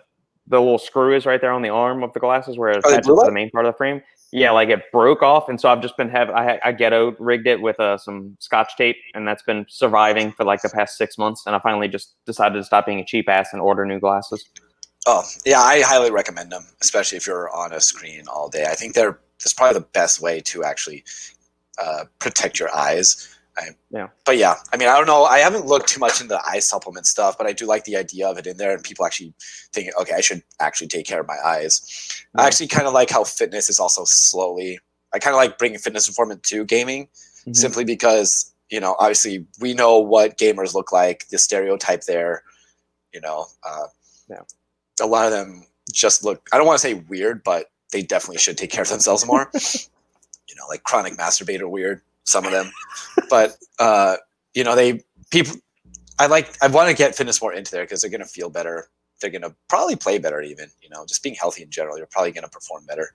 little screw is right there on the arm of the glasses where it attaches to the main part of the frame. Yeah, like it broke off, and so I've just been I ghetto rigged it with some Scotch tape, and that's been surviving for like the past 6 months. And I finally just decided to stop being a cheap ass and order new glasses. Oh yeah, I highly recommend them, especially if you're on a screen all day. I think that's probably the best way to actually protect your eyes. But yeah, I mean, I don't know. I haven't looked too much into eye supplement stuff, but I do like the idea of it in there, and people actually think, okay, I should actually take care of my eyes. I actually kind of like how fitness is also slowly. I kind of like bringing Fitness Informant to gaming, simply because, you know, obviously we know what gamers look like, the stereotype there. You know, a lot of them just look. I don't want to say weird, but they definitely should take care of themselves more. You know, like chronic masturbator weird. Some of them, but you know, I want to get fitness more into there because they're going to feel better. They're going to probably play better, even, you know, just being healthy in general. You're probably going to perform better.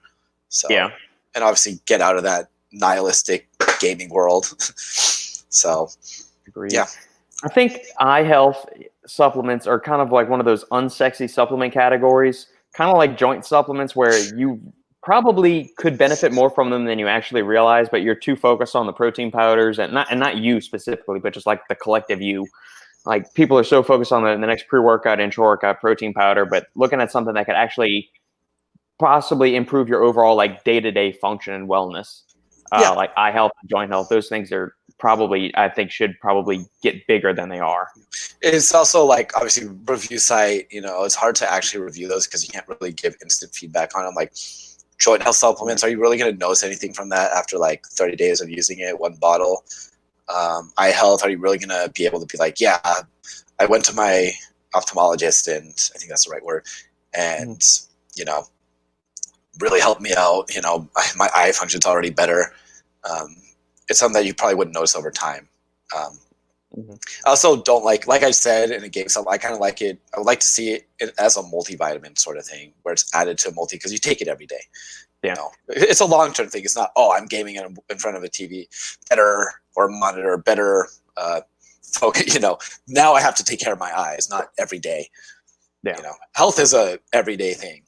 So, and obviously get out of that nihilistic gaming world. So, agreed. Yeah, I think eye health supplements are kind of like one of those unsexy supplement categories, kind of like joint supplements where you probably could benefit more from them than you actually realize, but you're too focused on the protein powders and not you specifically, but just like the collective you. Like people are so focused on the next pre-workout, intra-workout protein powder, but looking at something that could actually possibly improve your overall like day-to-day function and wellness, like eye health, joint health, those things are probably, I think, should probably get bigger than they are. It's also like, obviously, review site, it's hard to actually review those because you can't really give instant feedback on them. Like joint health supplements, are you really going to notice anything from that after like 30 days of using it, one bottle? Eye health, are you really going to be able to be like, yeah, I went to my ophthalmologist, and I think that's the right word, and, really helped me out. My eye function's already better. It's something that you probably wouldn't notice over time. I also don't like I said in a game, I kind of like it. I would like to see it as a multivitamin sort of thing, where it's added to a multi, because you take it every day. Yeah. It's a long-term thing. It's not, I'm gaming in front of a TV, better, or monitor, better focus. Now I have to take care of my eyes, not every day. Yeah. Health is a everyday thing.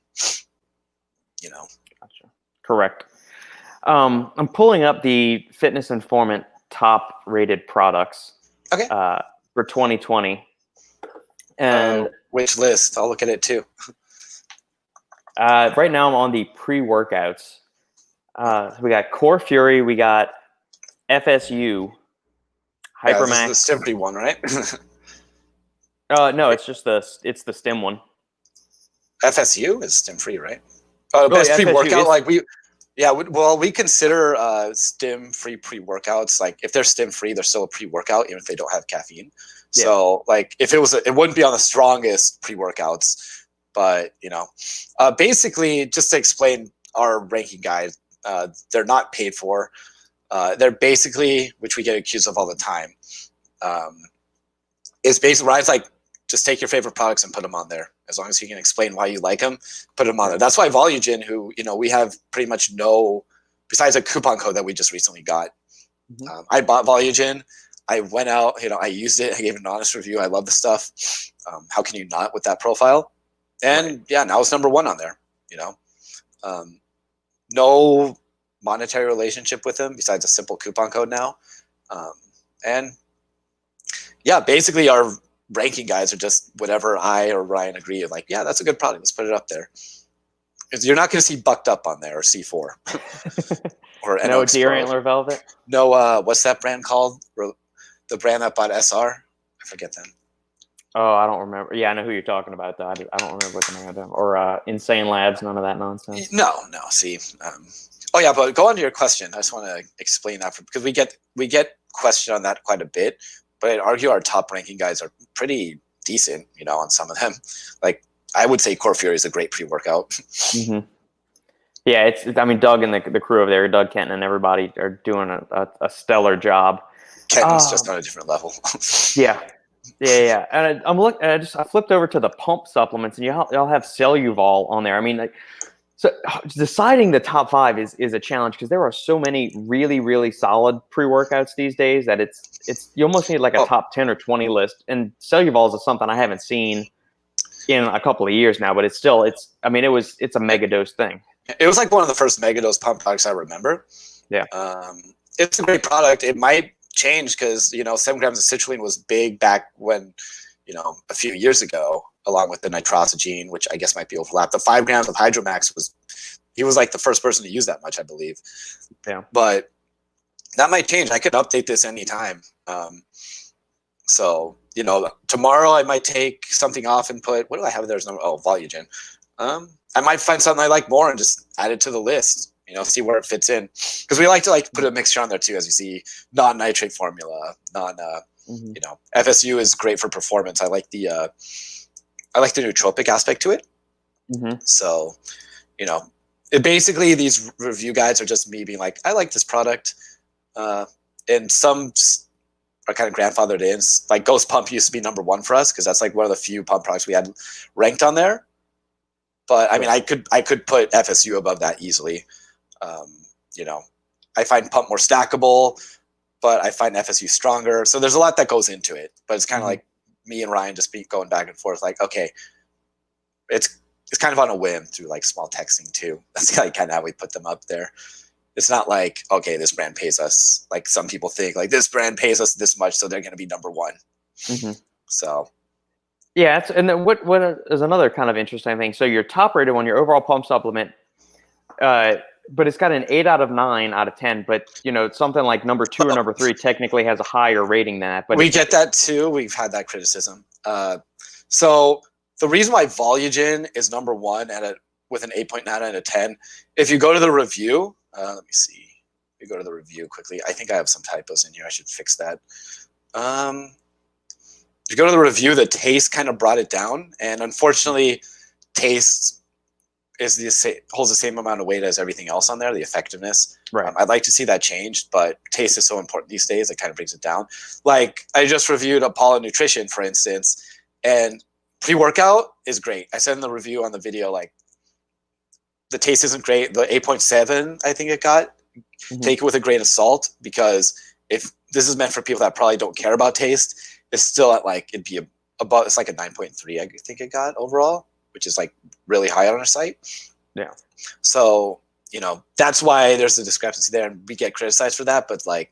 Gotcha. Correct. I'm pulling up the Fitness Informant top rated products. Okay. For 2020. And which list? I'll look at it too. Right now I'm on the pre-workouts. So we got Core Fury, we got FSU, Hypermax. This is the Stimfree one, right? No, it's just the stim one. FSU is stim-free, right? Best pre-workout, we consider stim-free pre-workouts. Like if they're stim-free, they're still a pre-workout, even if they don't have caffeine. Yeah. So like if it was, it wouldn't be on the strongest pre-workouts, but basically, just to explain our ranking guide, they're not paid for. They're basically, which we get accused of all the time, is basically where it's like, just take your favorite products and put them on there. As long as you can explain why you like them, put them on there. That's why Volugen, who, we have pretty much no, besides a coupon code that we just recently got. I bought Volugen. I went out, I used it. I gave it an honest review. I love the stuff. How can you not with that profile? And now it's number one on there, no monetary relationship with them besides a simple coupon code now. Basically our ranking guys are just whatever I or Ryan agree. Like, yeah, that's a good product. Let's put it up there. You're not going to see Bucked Up on there or C4 or no Deer Antler Velvet. No, what's that brand called? The brand that bought SR. I forget them. Oh, I don't remember. Yeah, I know who you're talking about, though. I don't remember what the name of them. Or Insane Labs. None of that nonsense. No. See. But go on to your question. I just want to explain that because we get questioned on that quite a bit. But I'd argue our top ranking guys are pretty decent, on some of them. Like I would say Core Fury is a great pre-workout. Yeah, Doug and the crew over there, Doug Kenton and everybody are doing a stellar job. Kenton's just on a different level. Yeah. And I flipped over to the pump supplements, and y'all have Celluval on there. So deciding the top 5 is a challenge because there are so many really, really solid pre-workouts these days that it's you almost need like a top 10 or 20 list. And Celluval is something I haven't seen in a couple of years now, but it's a megadose thing. It was like one of the first megadose pump products I remember. Yeah. It's a great product. It might change because 7 grams of citrulline was big back when a few years ago, along with the nitrosogene, which I guess might be overlapped. The 5 grams of Hydromax he was like the first person to use that much, I believe. Yeah. But that might change. I could update this anytime. So, tomorrow I might take something off and put, what do I have there? Volugen. I might find something I like more and just add it to the list, see where it fits in. Because we like to put a mixture on there too, as you see, non-nitrate formula, FSU is great for performance. I like the nootropic aspect to it. So, basically these review guides are just me being like, I like this product. And some are kind of grandfathered in. Like Ghost Pump used to be number 1 for us because that's like one of the few pump products we had ranked on there. But I could put FSU above that easily. I find pump more stackable, but I find FSU stronger. So there's a lot that goes into it. But it's kind of like me and Ryan just going back and forth. Like, okay, it's kind of on a whim through like small texting too. That's kind of how we put them up there. It's not like, okay, this brand pays us. Like some people think like this brand pays us this much, so they're going to be number 1. So. Yeah, and then what is another kind of interesting thing? So your top rated one, your overall pump supplement, but it's got an 8 out of 9 out of 10. But something like number 2 or number 3 technically has a higher rating than that. But we get that too. We've had that criticism. So the reason why Volugen is number 1 with an 8.9 out of 10, if you go to the review, let me see. If you go to the review quickly, I think I have some typos in here. I should fix that. If you go to the review, the taste kind of brought it down, and unfortunately, taste holds the same amount of weight as everything else on there, the effectiveness. Right. I'd like to see that changed, but taste is so important these days, it kind of brings it down. Like, I just reviewed Apollo Nutrition, for instance, and pre-workout is great. I said in the review on the video, like, the taste isn't great. The 8.7, I think it got, take it with a grain of salt, because if this is meant for people that probably don't care about taste, it's still at like, it'd be about, it's like a 9.3, I think it got overall, which is like really high on our site. Yeah. So, that's why there's a discrepancy there, and we get criticized for that. But like,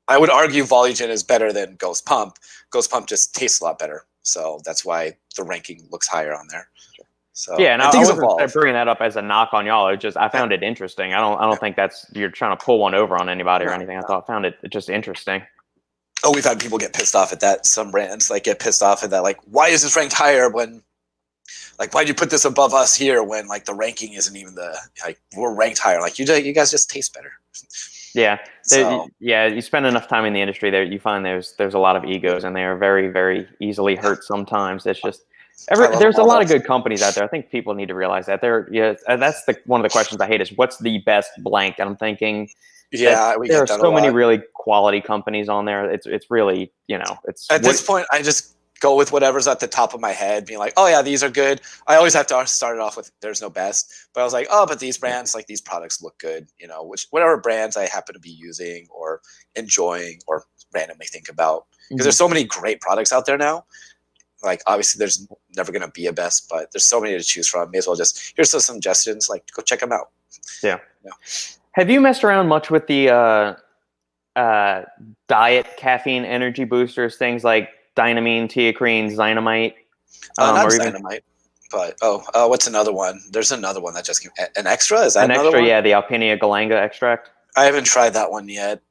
I would argue Volugen is better than Ghost Pump. Ghost Pump just tastes a lot better. So that's why the ranking looks higher on there. So yeah, and I wasn't bringing that up as a knock on y'all. I found it interesting. I don't think you're trying to pull one over on anybody or anything. I found it just interesting. Oh, we've had people get pissed off at that. Some brands like get pissed off at that. Like, why is this ranked higher when, like, why'd you put this above us here when like the ranking isn't even we're ranked higher? Like, you guys just taste better. Yeah. You spend enough time in the industry there, you find there's a lot of egos, and they are very, very easily hurt sometimes. It's just there's a lot of good companies out there. I think people need to realize that. That's one of the questions I hate is, what's the best blank? And I'm thinking, yeah, there are so many really quality companies on there. It's really, it's at this point, I just go with whatever's at the top of my head, being like, oh yeah, these are good. I always have to start it off with there's no best, but I was like, oh, but these brands, like, these products look good, whatever brands I happen to be using or enjoying or randomly think about, because there's so many great products out there now. Like, obviously there's never going to be a best, but there's so many to choose from. May as well just, here's some suggestions, like, go check them out. Yeah. Have you messed around much with the diet caffeine energy boosters, things like Dynamine, Teacrine, Dynamite? Not Dynamite, but what's another one? There's another one that just came. An Extra? Is that another one? Yeah, the Alpinia Galanga extract. I haven't tried that one yet.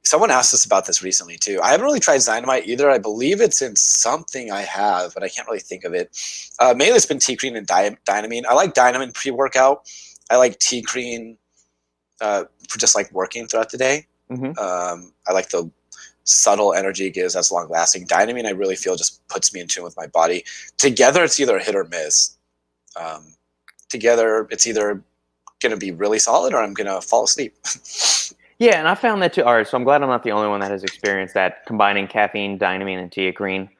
Someone asked us about this recently too. I haven't really tried Dynamite either. I believe it's in something I have, but I can't really think of it. Mainly it's been Teacrine and Dynamine. I like Dynamine pre-workout. I like Teacrine for just like working throughout the day. I like the subtle energy it gives that's long lasting. Dynamine, I really feel, just puts me in tune with my body. Together, it's either a hit or miss. Together, it's either going to be really solid or I'm going to fall asleep. Yeah, and I found that too. All right, so I'm glad I'm not the only one that has experienced that, combining caffeine, Dynamine, and Teacrine.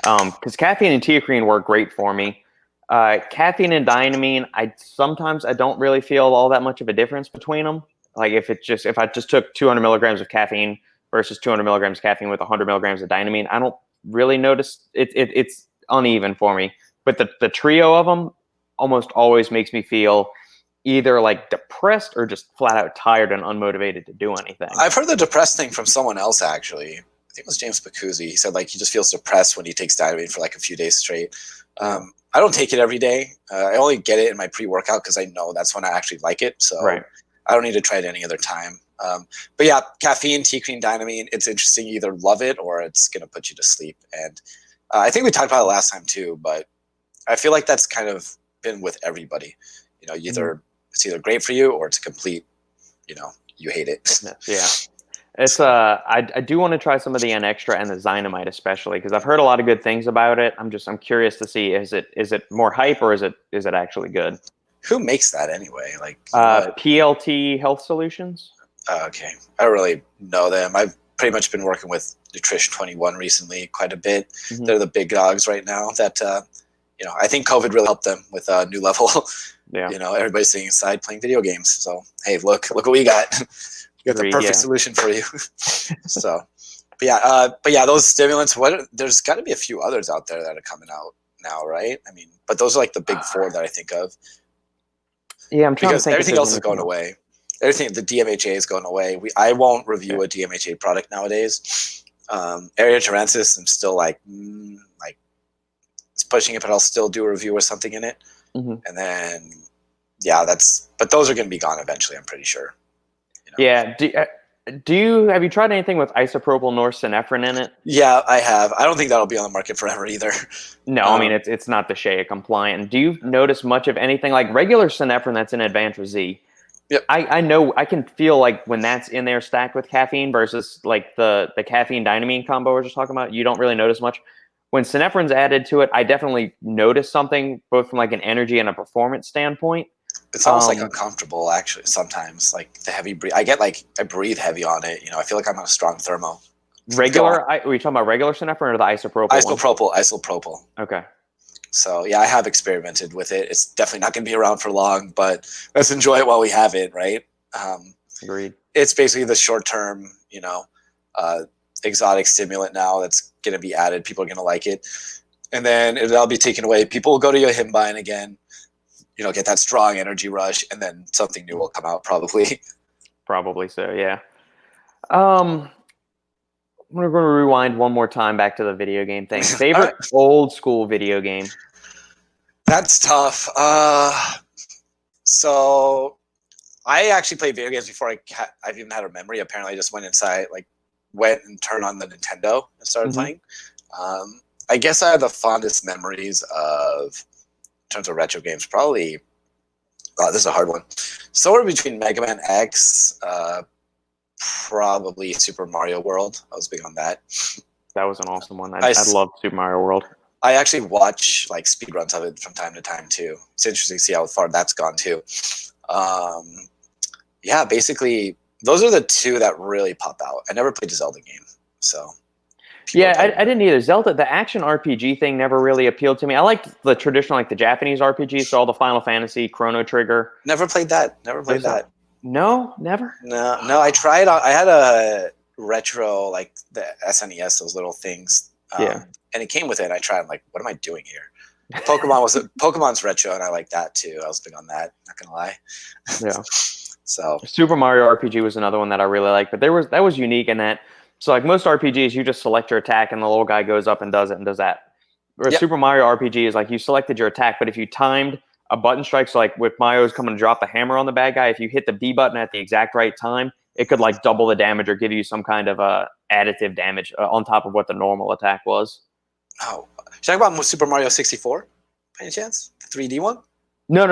Because caffeine and Teacrine work great for me. Caffeine and Dynamine, I don't really feel all that much of a difference between them. Like, if I just took 200 milligrams of caffeine versus 200 milligrams of caffeine with 100 milligrams of Dynamine, I don't really notice it's uneven for me. But the trio of them almost always makes me feel either like depressed or just flat out tired and unmotivated to do anything. I've heard the depressed thing from someone else, actually. I think it was James Pacuzzi. He said, like, he just feels depressed when he takes Dynamine for like a few days straight. I don't take it every day. I only get it in my pre-workout because I know that's when I actually like it. So I don't need to try it any other time. But yeah, caffeine, Teacrine, Dynamine, it's interesting. You either love it or it's going to put you to sleep. And I think we talked about it last time too, but I feel like that's kind of been with everybody. It's either great for you or it's a complete, you hate it. Yeah. It's I do want to try some of the N Extra and the Dynamite, especially because I've heard a lot of good things about it. I'm curious to see, is it more hype or is it actually good? Who makes that anyway? Like PLT Health Solutions. Okay, I don't really know them. I've pretty much been working with Nutrition 21 recently quite a bit. They're the big dogs right now. That I think COVID really helped them with a new level. Yeah. Everybody's sitting inside playing video games. So hey, look what we got. We got the perfect solution for you. So, but yeah, those stimulants. There's got to be a few others out there that are coming out now, right? I mean, but those are like the big four that I think of. Yeah, I'm trying to think. Everything else is going away. Everything, the DMHA is going away. I won't review a DMHA product nowadays. Aerogenesis, I'm still like it's pushing it, but I'll still do a review or something in it. And then yeah, but those are going to be gone eventually, I'm pretty sure. You know? Yeah. Have you tried anything with isopropyl norepinephrine in it? Yeah, I have. I don't think that'll be on the market forever either. No, I mean it's not the Shea compliant. Do you notice much of anything like regular synephrine that's in Advantra Z? Yep. I know I can feel like when that's in there stacked with caffeine versus like the caffeine dynamine combo we're just talking about, you don't really notice much. When synephrine's added to it, I definitely notice something both from like an energy and a performance standpoint. It's almost like uncomfortable actually sometimes, like the heavy breathe. I breathe heavy on it. I feel like I'm on a strong thermo. Regular? Are you talking about regular synephrine or the isopropyl? Isopropyl. Okay. So yeah, I have experimented with it. It's definitely not going to be around for long, but let's enjoy it while we have it, right? Agreed. It's basically the short-term, exotic stimulant now that's going to be added. People are going to like it, and then it'll be taken away. People will go to Yohimbine again, get that strong energy rush, and then something new will come out probably. Probably so, yeah. We're going to rewind one more time back to the video game thing. Favorite old school video game? That's tough. So I actually played video games before I even had a memory. Apparently, I just went inside, went and turned on the Nintendo and started playing. I guess I have the fondest memories in terms of retro games. Probably, this is a hard one. Somewhere between Mega Man X, probably Super Mario World. I was big on that. That was an awesome one. I love Super Mario World. I actually watch speedruns of it from time to time too. It's interesting to see how far that's gone too. Yeah, basically those are the two that really pop out. I never played a Zelda game, so. Yeah, I didn't either. Zelda, the action RPG thing never really appealed to me. I liked the traditional, the Japanese RPGs, so all the Final Fantasy, Chrono Trigger. Never played that. No, never? No, I tried. I had a retro, the SNES, those little things. Yeah. And it came with it, and I tried. I'm like, what am I doing here? Pokemmon's retro, and I like that too. I was big on that, not going to lie. Yeah. So Super Mario RPG was another one that I really liked, but that was unique in that. So most RPGs, you just select your attack and the little guy goes up and does it and does that. Whereas Super Mario RPG is you selected your attack, but if you timed a button strike, so with Mario's coming to drop the hammer on the bad guy, if you hit the B button at the exact right time, it could double the damage or give you some kind of additive damage on top of what the normal attack was. Oh, should I talk about Super Mario 64 by any chance? The 3D one? No.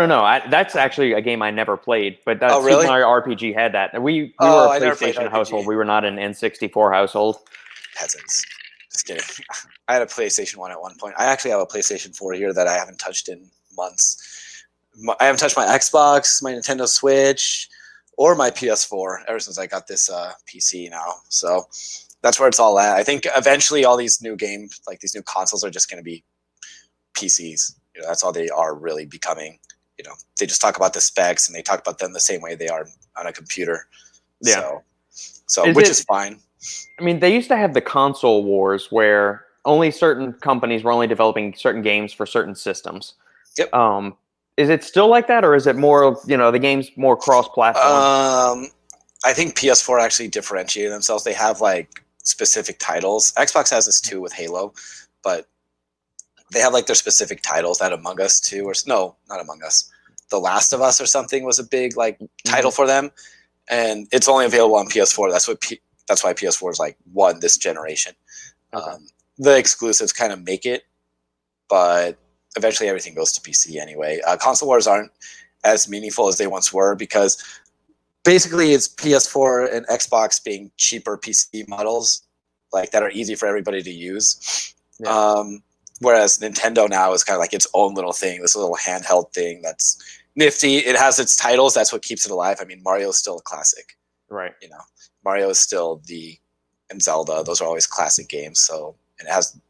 That's actually a game I never played, but really? Super Mario RPG had that. We were a PlayStation household. We were not an N64 household. Peasants. Just kidding. I had a PlayStation 1 at one point. I actually have a PlayStation 4 here that I haven't touched in months. I haven't touched my Xbox, my Nintendo Switch, or my PS4 ever since I got this PC now. So that's where it's all at. I think eventually all these new games, these new consoles, are just going to be PCs. That's all they are really becoming. They just talk about the specs and they talk about them the same way they are on a computer. Yeah. So which is fine. I mean, they used to have the console wars where only certain companies were only developing certain games for certain systems. Yep. Is it still like that, or is it more, the game's more cross-platform? I think PS4 actually differentiated themselves. They have specific titles. Xbox has this too with Halo, but they have their specific titles. That Among Us 2, or no, not Among Us, The Last of Us or something was a big title for them, and it's only available on PS4. That's why PS4 is won this generation. Okay. The exclusives kind of make it, but eventually everything goes to PC anyway. Console wars aren't as meaningful as they once were because basically it's PS4 and Xbox being cheaper PC models that are easy for everybody to use. Yeah. Whereas Nintendo now is kind of its own little thing, this little handheld thing that's nifty. It has its titles. That's what keeps it alive. I mean, Mario is still a classic. Right. Mario is still and Zelda. Those are always classic games. So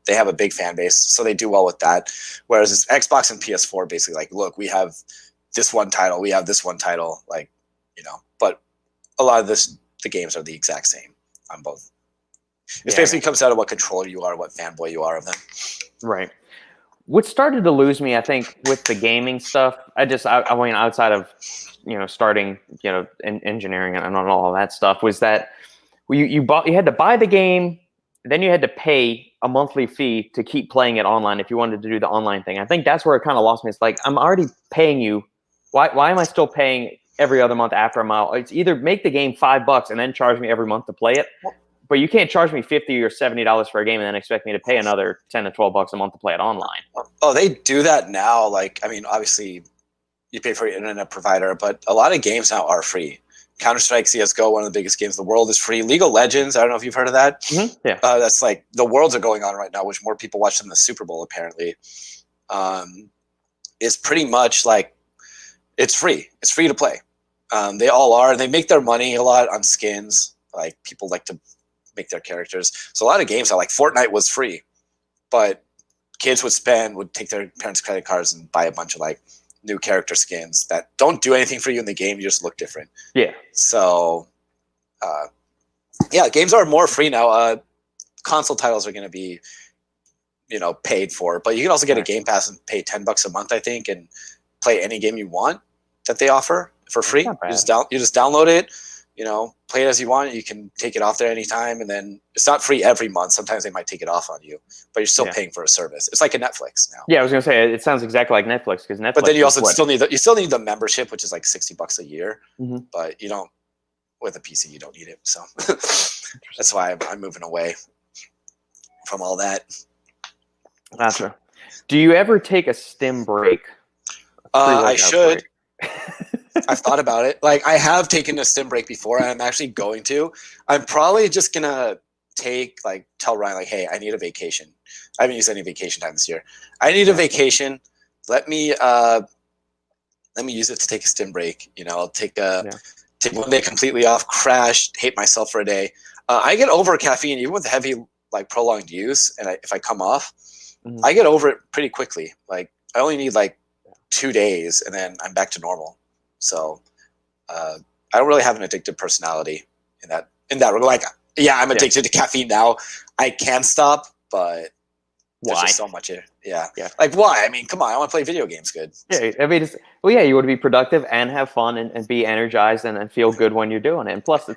they have a big fan base. So they do well with that. Whereas it's Xbox and PS4 basically look, we have this one title. We have this one title. But a lot of the games are the exact same on both. It basically comes out of what controller you are, what fanboy you are of them. Right. What started to lose me, I think, with the gaming stuff, I mean, outside of, starting, in engineering and all that stuff, was that you had to buy the game, then you had to pay a monthly fee to keep playing it online if you wanted to do the online thing. I think that's where it kind of lost me. It's I'm already paying you Why am I still paying every other month after a mile? It's either make the game $5 and then charge me every month to play it, but you can't charge me $50 or $70 for a game and then expect me to pay another $10 to $12 a month to play it online. Oh, they do that now. Like, I mean, obviously you pay for your internet provider, but a lot of games now are free. Counter-Strike, CSGO, one of the biggest games in the world, is free. League of Legends, I don't know if you've heard of that. Mm-hmm. Yeah. That's like the Worlds are going on right now, which more people watch than the Super Bowl, apparently. It's pretty much like it's free. It's free to play. They all are. They make their money a lot on skins. Like, people like to make their characters. So a lot of games are like Fortnite was free, but kids would take their parents' credit cards and buy a bunch of like new character skins that don't do anything for you in the game. You just look different. Yeah. So, yeah, games are more free now. Console titles are going to be, paid for, but you can also get a Game Pass and pay $10 a month, I think, and play any game you want that they offer for free. You just download it, play it as you want. You can take it off there anytime, and then it's not free every month. Sometimes they might take it off on you, but you're still paying for a service. It's like a Netflix now. Yeah, I was gonna say it sounds exactly like Netflix, because Netflix. But then you also still need the membership, which is like $60 a year. Mm-hmm. But you don't, with a PC, you don't need it. So that's why I'm moving away from all that. Gotcha. Do you ever take a stim break? I should. I've thought about it. Like, I have taken a stim break before, and I'm actually going to. I'm probably just gonna tell Ryan, like, hey, I need a vacation. I haven't used any vacation time this year. I need a vacation. Let me use it to take a stim break. I'll take one day completely off, crash, hate myself for a day. I get over caffeine even with heavy, like, prolonged use, and if I come off, I get over it pretty quickly. Like, I only need like 2 days, and then I'm back to normal. So I don't really have an addictive personality in that regard. Like, yeah, I'm addicted to caffeine now. I can stop, but there's just so much. Yeah. Like, why? I mean, come on, I want to play video games good. Yeah, I mean, you want to be productive and have fun and be energized and feel good when you're doing it. And plus,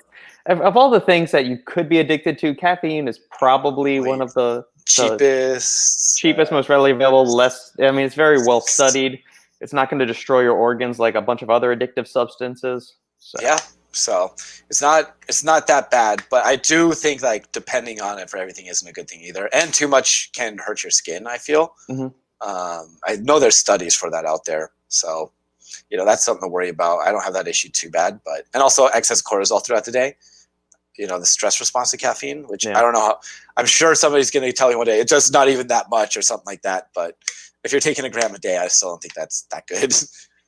of all the things that you could be addicted to, caffeine is probably one of the cheapest, most readily available. It's very well studied. It's not going to destroy your organs like a bunch of other addictive substances. So. Yeah, so it's not that bad, but I do think, like, depending on it for everything isn't a good thing either, and too much can hurt your skin, I feel. Mm-hmm. I know there's studies for that out there, so that's something to worry about. I don't have that issue too bad, and also excess cortisol throughout the day. The stress response to caffeine, which I don't know how. I'm sure somebody's going to tell you one day it's just not even that much or something like that, but if you're taking a gram a day, I still don't think that's that good.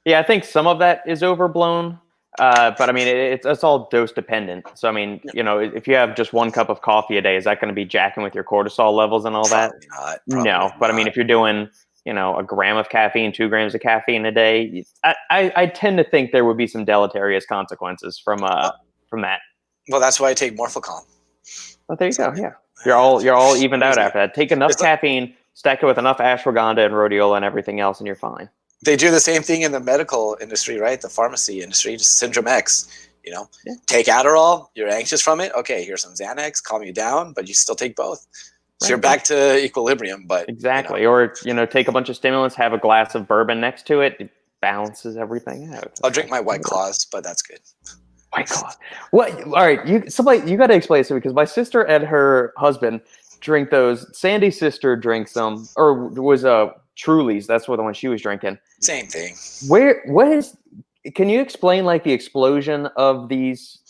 Yeah, I think some of that is overblown, but I mean, it's all dose dependent. So I mean, if you have just 1 cup of coffee a day, is that going to be jacking with your cortisol levels and all that? Probably not. But I mean, if you're doing, a gram of caffeine, 2 grams of caffeine a day, I tend to think there would be some deleterious consequences from that. Well, that's why I take Morphicom. Well, there you go. Yeah, you're all evened out after that. Take enough caffeine. Stack it with enough ashwagandha and rhodiola and everything else, and you're fine. They do the same thing in the medical industry, right? The pharmacy industry, just Syndrome X. Take Adderall. You're anxious from it. Okay, here's some Xanax, calm you down, but you still take both. So you're back to equilibrium. But exactly, or take a bunch of stimulants, have a glass of bourbon next to it. It balances everything out. I'll drink my White Claws, but that's good. White Claw. What? All right, you got to explain this to me, because my sister and her husband drink those. Sandy's sister drinks them, or was Truly's. That's what the one she was drinking. Same thing. Can you explain, like, the explosion of these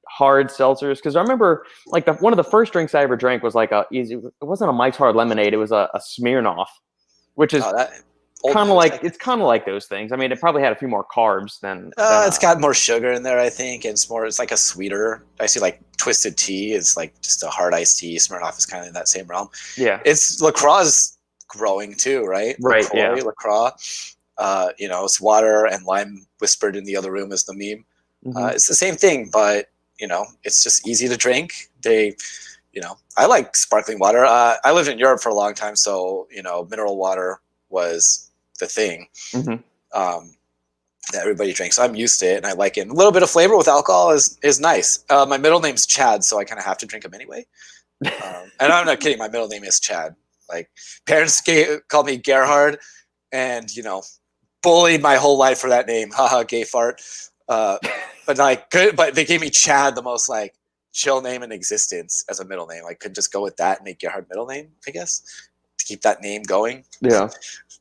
hard seltzers? Because I remember, like, one of the first drinks I ever drank was like it wasn't a Mike's Hard Lemonade. It was a Smirnoff, which is kind of like those things. I mean, it probably had a few more carbs than. It's got more sugar in there, I think, and it's like a sweeter. I see, like, Twisted Tea is like just a hard iced tea. Smirnoff is kind of in that same realm. Yeah, it's LaCroix is growing too, right? Right. LaCroix. It's water and lime whispered in the other room is the meme. Mm-hmm. It's the same thing, but it's just easy to drink. I like sparkling water. I lived in Europe for a long time, so mineral water was the thing that everybody drinks. So I'm used to it, and I like it. A little bit of flavor with alcohol is nice. My middle name's Chad, so I kind of have to drink them anyway. And I'm not kidding. My middle name is Chad. Like, parents called me Gerhard, and bullied my whole life for that name. Haha, gay fart. But like, but they gave me Chad, the most like chill name in existence, as a middle name. I could just go with that and make Gerhard middle name, I guess, to keep that name going. Yeah.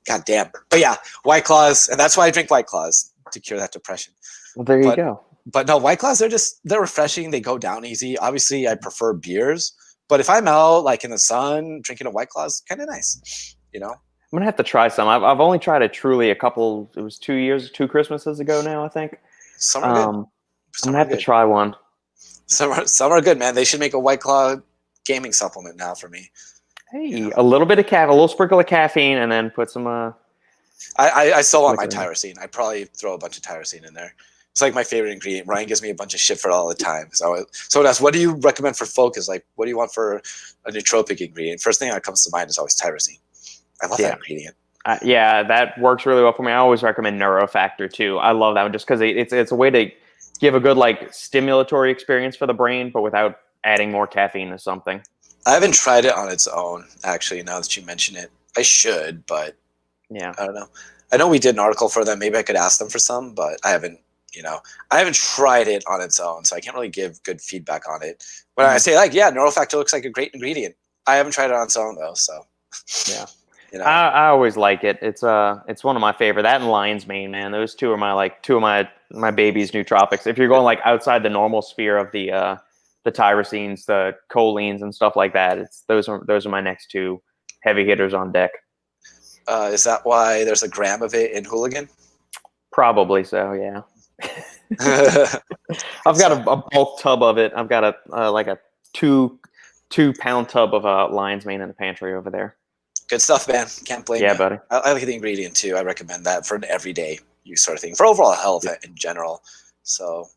God damn. But yeah, White Claws, and that's why I drink White Claws, to cure that depression. Well, there you go. But no, White Claws, they're refreshing. They go down easy. Obviously, I prefer beers, but if I'm out like in the sun drinking a White Claws, kind of nice, you know. I'm gonna have to try some. I've only tried it Truly a couple. It was 2 Christmases ago now, I think. Some are good. I'm gonna have to try one. Some are good, man. They should make a White Claw gaming supplement now for me. Hey, you know? A little bit of a little sprinkle of caffeine, and then put some. I still want my tyrosine. I probably throw a bunch of tyrosine in there. It's like my favorite ingredient. Ryan gives me a bunch of shit for it all the time. So that's, what do you recommend for focus? Like, what do you want for a nootropic ingredient? First thing that comes to mind is always tyrosine. I love that ingredient. Yeah, that works really well for me. I always recommend Neurofactor too. I love that one just because it's a way to give a good like stimulatory experience for the brain, but without adding more caffeine to something. I haven't tried it on its own, actually, now that you mention it. I should, but yeah, I don't know. I know we did an article for them. Maybe I could ask them for some, but I haven't tried it on its own, so I can't really give good feedback on it. But I say like, yeah, Neurofactor looks like a great ingredient. I haven't tried it on its own though, so yeah. You know. I always like it. It's one of my favorite. That and lion's mane, man. Those two are two of my baby's nootropics. If you're going like outside the normal sphere of the tyrosines, the cholines, and stuff like that, those are my next two heavy hitters on deck. Is that why there's a gram of it in Hooligan? Probably so. Yeah. I've got a bulk tub of it. I've got a 2-pound tub of lion's mane in the pantry over there. Good stuff, man. Can't blame you. Yeah, buddy. I like the ingredient too. I recommend that for an everyday use sort of thing, for overall health in general. So,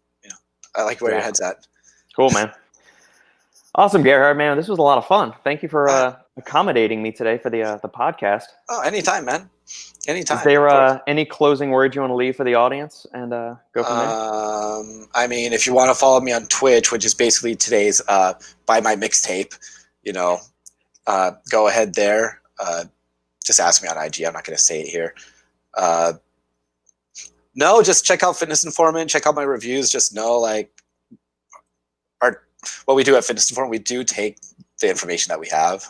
I like where your head's at. Cool, man. Awesome, Gerhard, man. This was a lot of fun. Thank you for accommodating me today for the podcast. Oh, anytime, man. Anytime. Is there any closing words you want to leave for the audience and go from there? I mean, if you want to follow me on Twitch, which is basically today's Buy My Mixtape, go ahead there. Just ask me on IG. I'm not going to say it here. No, just check out Fitness Informant. Check out my reviews. Just know, what we do at Fitness Informant, we do take the information that we have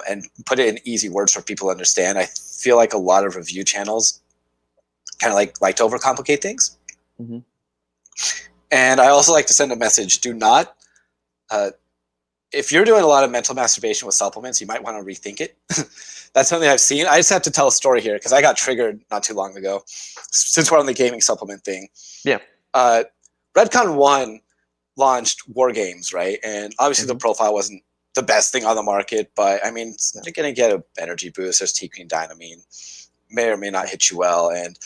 and put it in easy words for people to understand. I feel like a lot of review channels kind of like to overcomplicate things. Mm-hmm. And I also like to send a message. Do not if you're doing a lot of mental masturbation with supplements, you might want to rethink it. That's something I've seen. I just have to tell a story here because I got triggered not too long ago. Since we're on the gaming supplement thing. Yeah. Redcon 1 launched War Games, right? And obviously the profile wasn't the best thing on the market, but I mean, you're going to get an energy boost. There's T-Green Dynamine. May or may not hit you well. And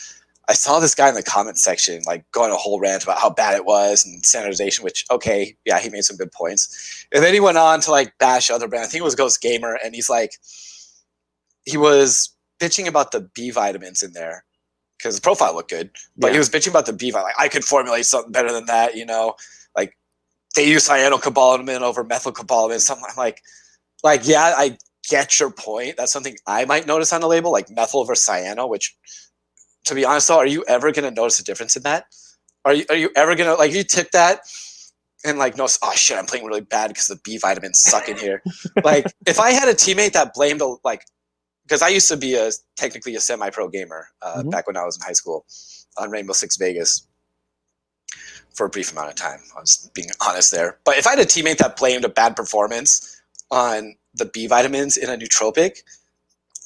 I saw this guy in the comment section going a whole rant about how bad it was and standardization, which, okay, yeah, he made some good points. And then he went on to bash other brands. I think it was Ghost Gamer, and he was bitching about the B vitamins in there because the profile looked good, but he was bitching about the B vitamin. I could formulate something better than that, they use cyanocobalamin over methylcobalamin. Something yeah, I get your point. That's something I might notice on the label, like methyl versus cyano, which, to be honest though, are you ever going to notice a difference in that? Are you ever going to, you tip that and notice, oh shit, I'm playing really bad because the B vitamins suck in here. If I had a teammate that blamed, because I used to be technically a semi-pro gamer back when I was in high school on Rainbow Six Vegas for a brief amount of time. I was being honest there. But if I had a teammate that blamed a bad performance on the B vitamins in a nootropic,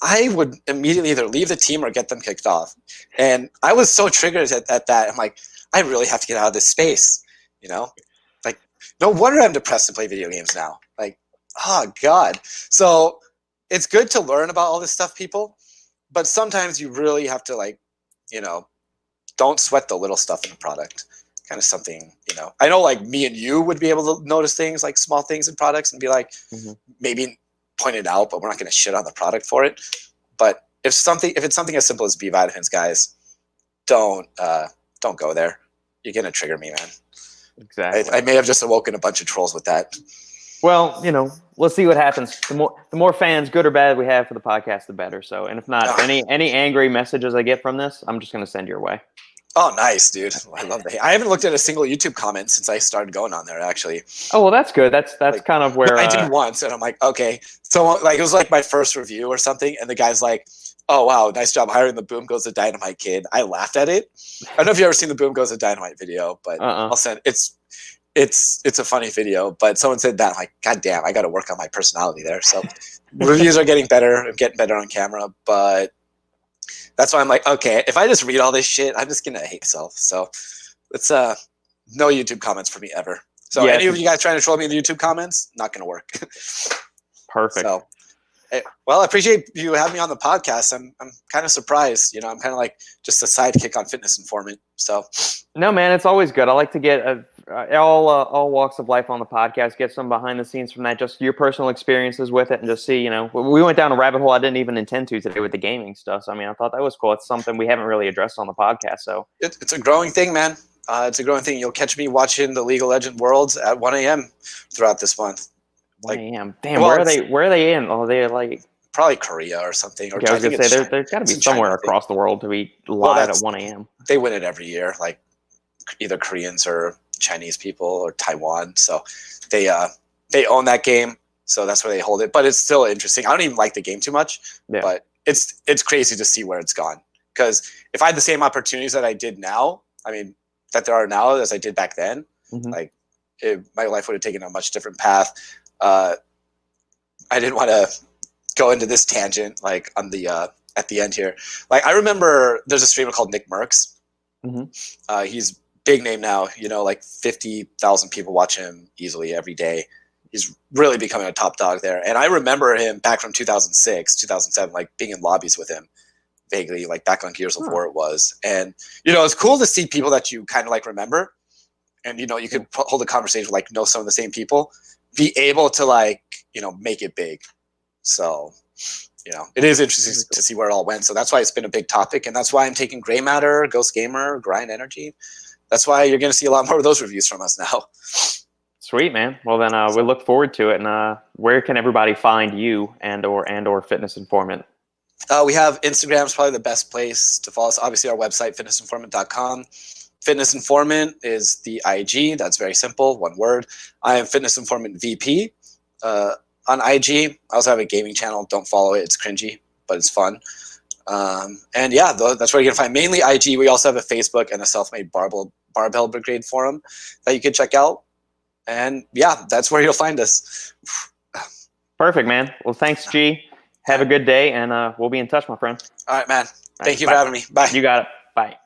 I would immediately either leave the team or get them kicked off. And I was so triggered at that. I'm like, I really have to get out of this space, no wonder I'm depressed to play video games now. Oh God. So it's good to learn about all this stuff, people, but sometimes you really have to don't sweat the little stuff in the product. Kind of something, I know me and you would be able to notice things small things in products and be maybe point it out, but we're not going to shit on the product for it. But if it's something as simple as B vitamins, guys, don't go there. You're going to trigger me, man. Exactly. I may have just awoken a bunch of trolls with that. Well, let's see what happens. The more fans, good or bad, we have for the podcast, the better. So, and if not, any angry messages I get from this, I'm just going to send your way. Oh, nice, dude. I love that. I haven't looked at a single YouTube comment since I started going on there, actually. Oh, well, that's good. That's like, kind of where I did once, and I'm like, okay. So like it was like my first review or something, and the guy's like, "Oh wow, nice job hiring the Boom Goes the Dynamite kid." I laughed at it. I don't know if you ever seen the Boom Goes the Dynamite video, but I'll send it's a funny video. But someone said that, I'm like, God damn, I got to work on my personality there. So reviews are getting better. I'm getting better on camera, but that's why I'm like, okay, if I just read all this shit, I'm just gonna hate myself. So it's no YouTube comments for me ever. So any of you guys trying to troll me in the YouTube comments, not gonna work. Perfect. So, well, I appreciate you having me on the podcast. I'm kind of surprised. I'm kind of like just a sidekick on Fitness Informant. So no, man, it's always good. I like to get all walks of life on the podcast, get some behind the scenes from that, just your personal experiences with it, and just see. We went down a rabbit hole I didn't even intend to today with the gaming stuff. So I thought that was cool. It's something we haven't really addressed on the podcast. So it's a growing thing, man. It's a growing thing. You'll catch me watching the League of Legends Worlds at 1 a.m. throughout this month. 1 a.m. Damn, where are they? Where are they in? Oh, they're like probably Korea or something. Okay, I was gonna say there's got to be somewhere across the world to be live at 1 a.m. They win it every year, like either Koreans or Chinese people or Taiwan. So they own that game, so that's where they hold it. But it's still interesting. I don't even like the game too much, but it's crazy to see where it's gone. Because if I had the same opportunities that I did now, that there are now as I did back then, like my life would have taken a much different path. I didn't want to go into this tangent like on the at the end here. Like I remember there's a streamer called Nick Merckx. He's big name now. Like 50,000 people watch him easily every day. He's really becoming a top dog there. And I remember him back from 2006, 2007, like being in lobbies with him vaguely, like back on Gears of War it was. And it's cool to see people that you kind of like remember, and you could hold a conversation with like know some of the same people, be able to like make it big. So it is interesting to see where it all went. So that's why it's been a big topic, and that's why I'm taking Gray Matter, Ghost Gamer, Grind Energy. That's why you're going to see a lot more of those reviews from us now. Sweet, man. Well, then we look forward to it. And where can everybody find you and or Fitness Informant? We have Instagram is probably the best place to follow us. Obviously, our website, fitnessinformant.com. Fitness Informant is the IG. That's very simple, one word. I am Fitness Informant VP on IG. I also have a gaming channel. Don't follow it. It's cringy, but it's fun. And yeah, that's where you're going to find mainly IG. We also have a Facebook and a self-made barbell brigade forum that you can check out. And yeah, that's where you'll find us. Perfect, man. Well, thanks, G. Have a good day, and we'll be in touch, my friend. All right, man. Thank you for having me. Bye. You got it. Bye.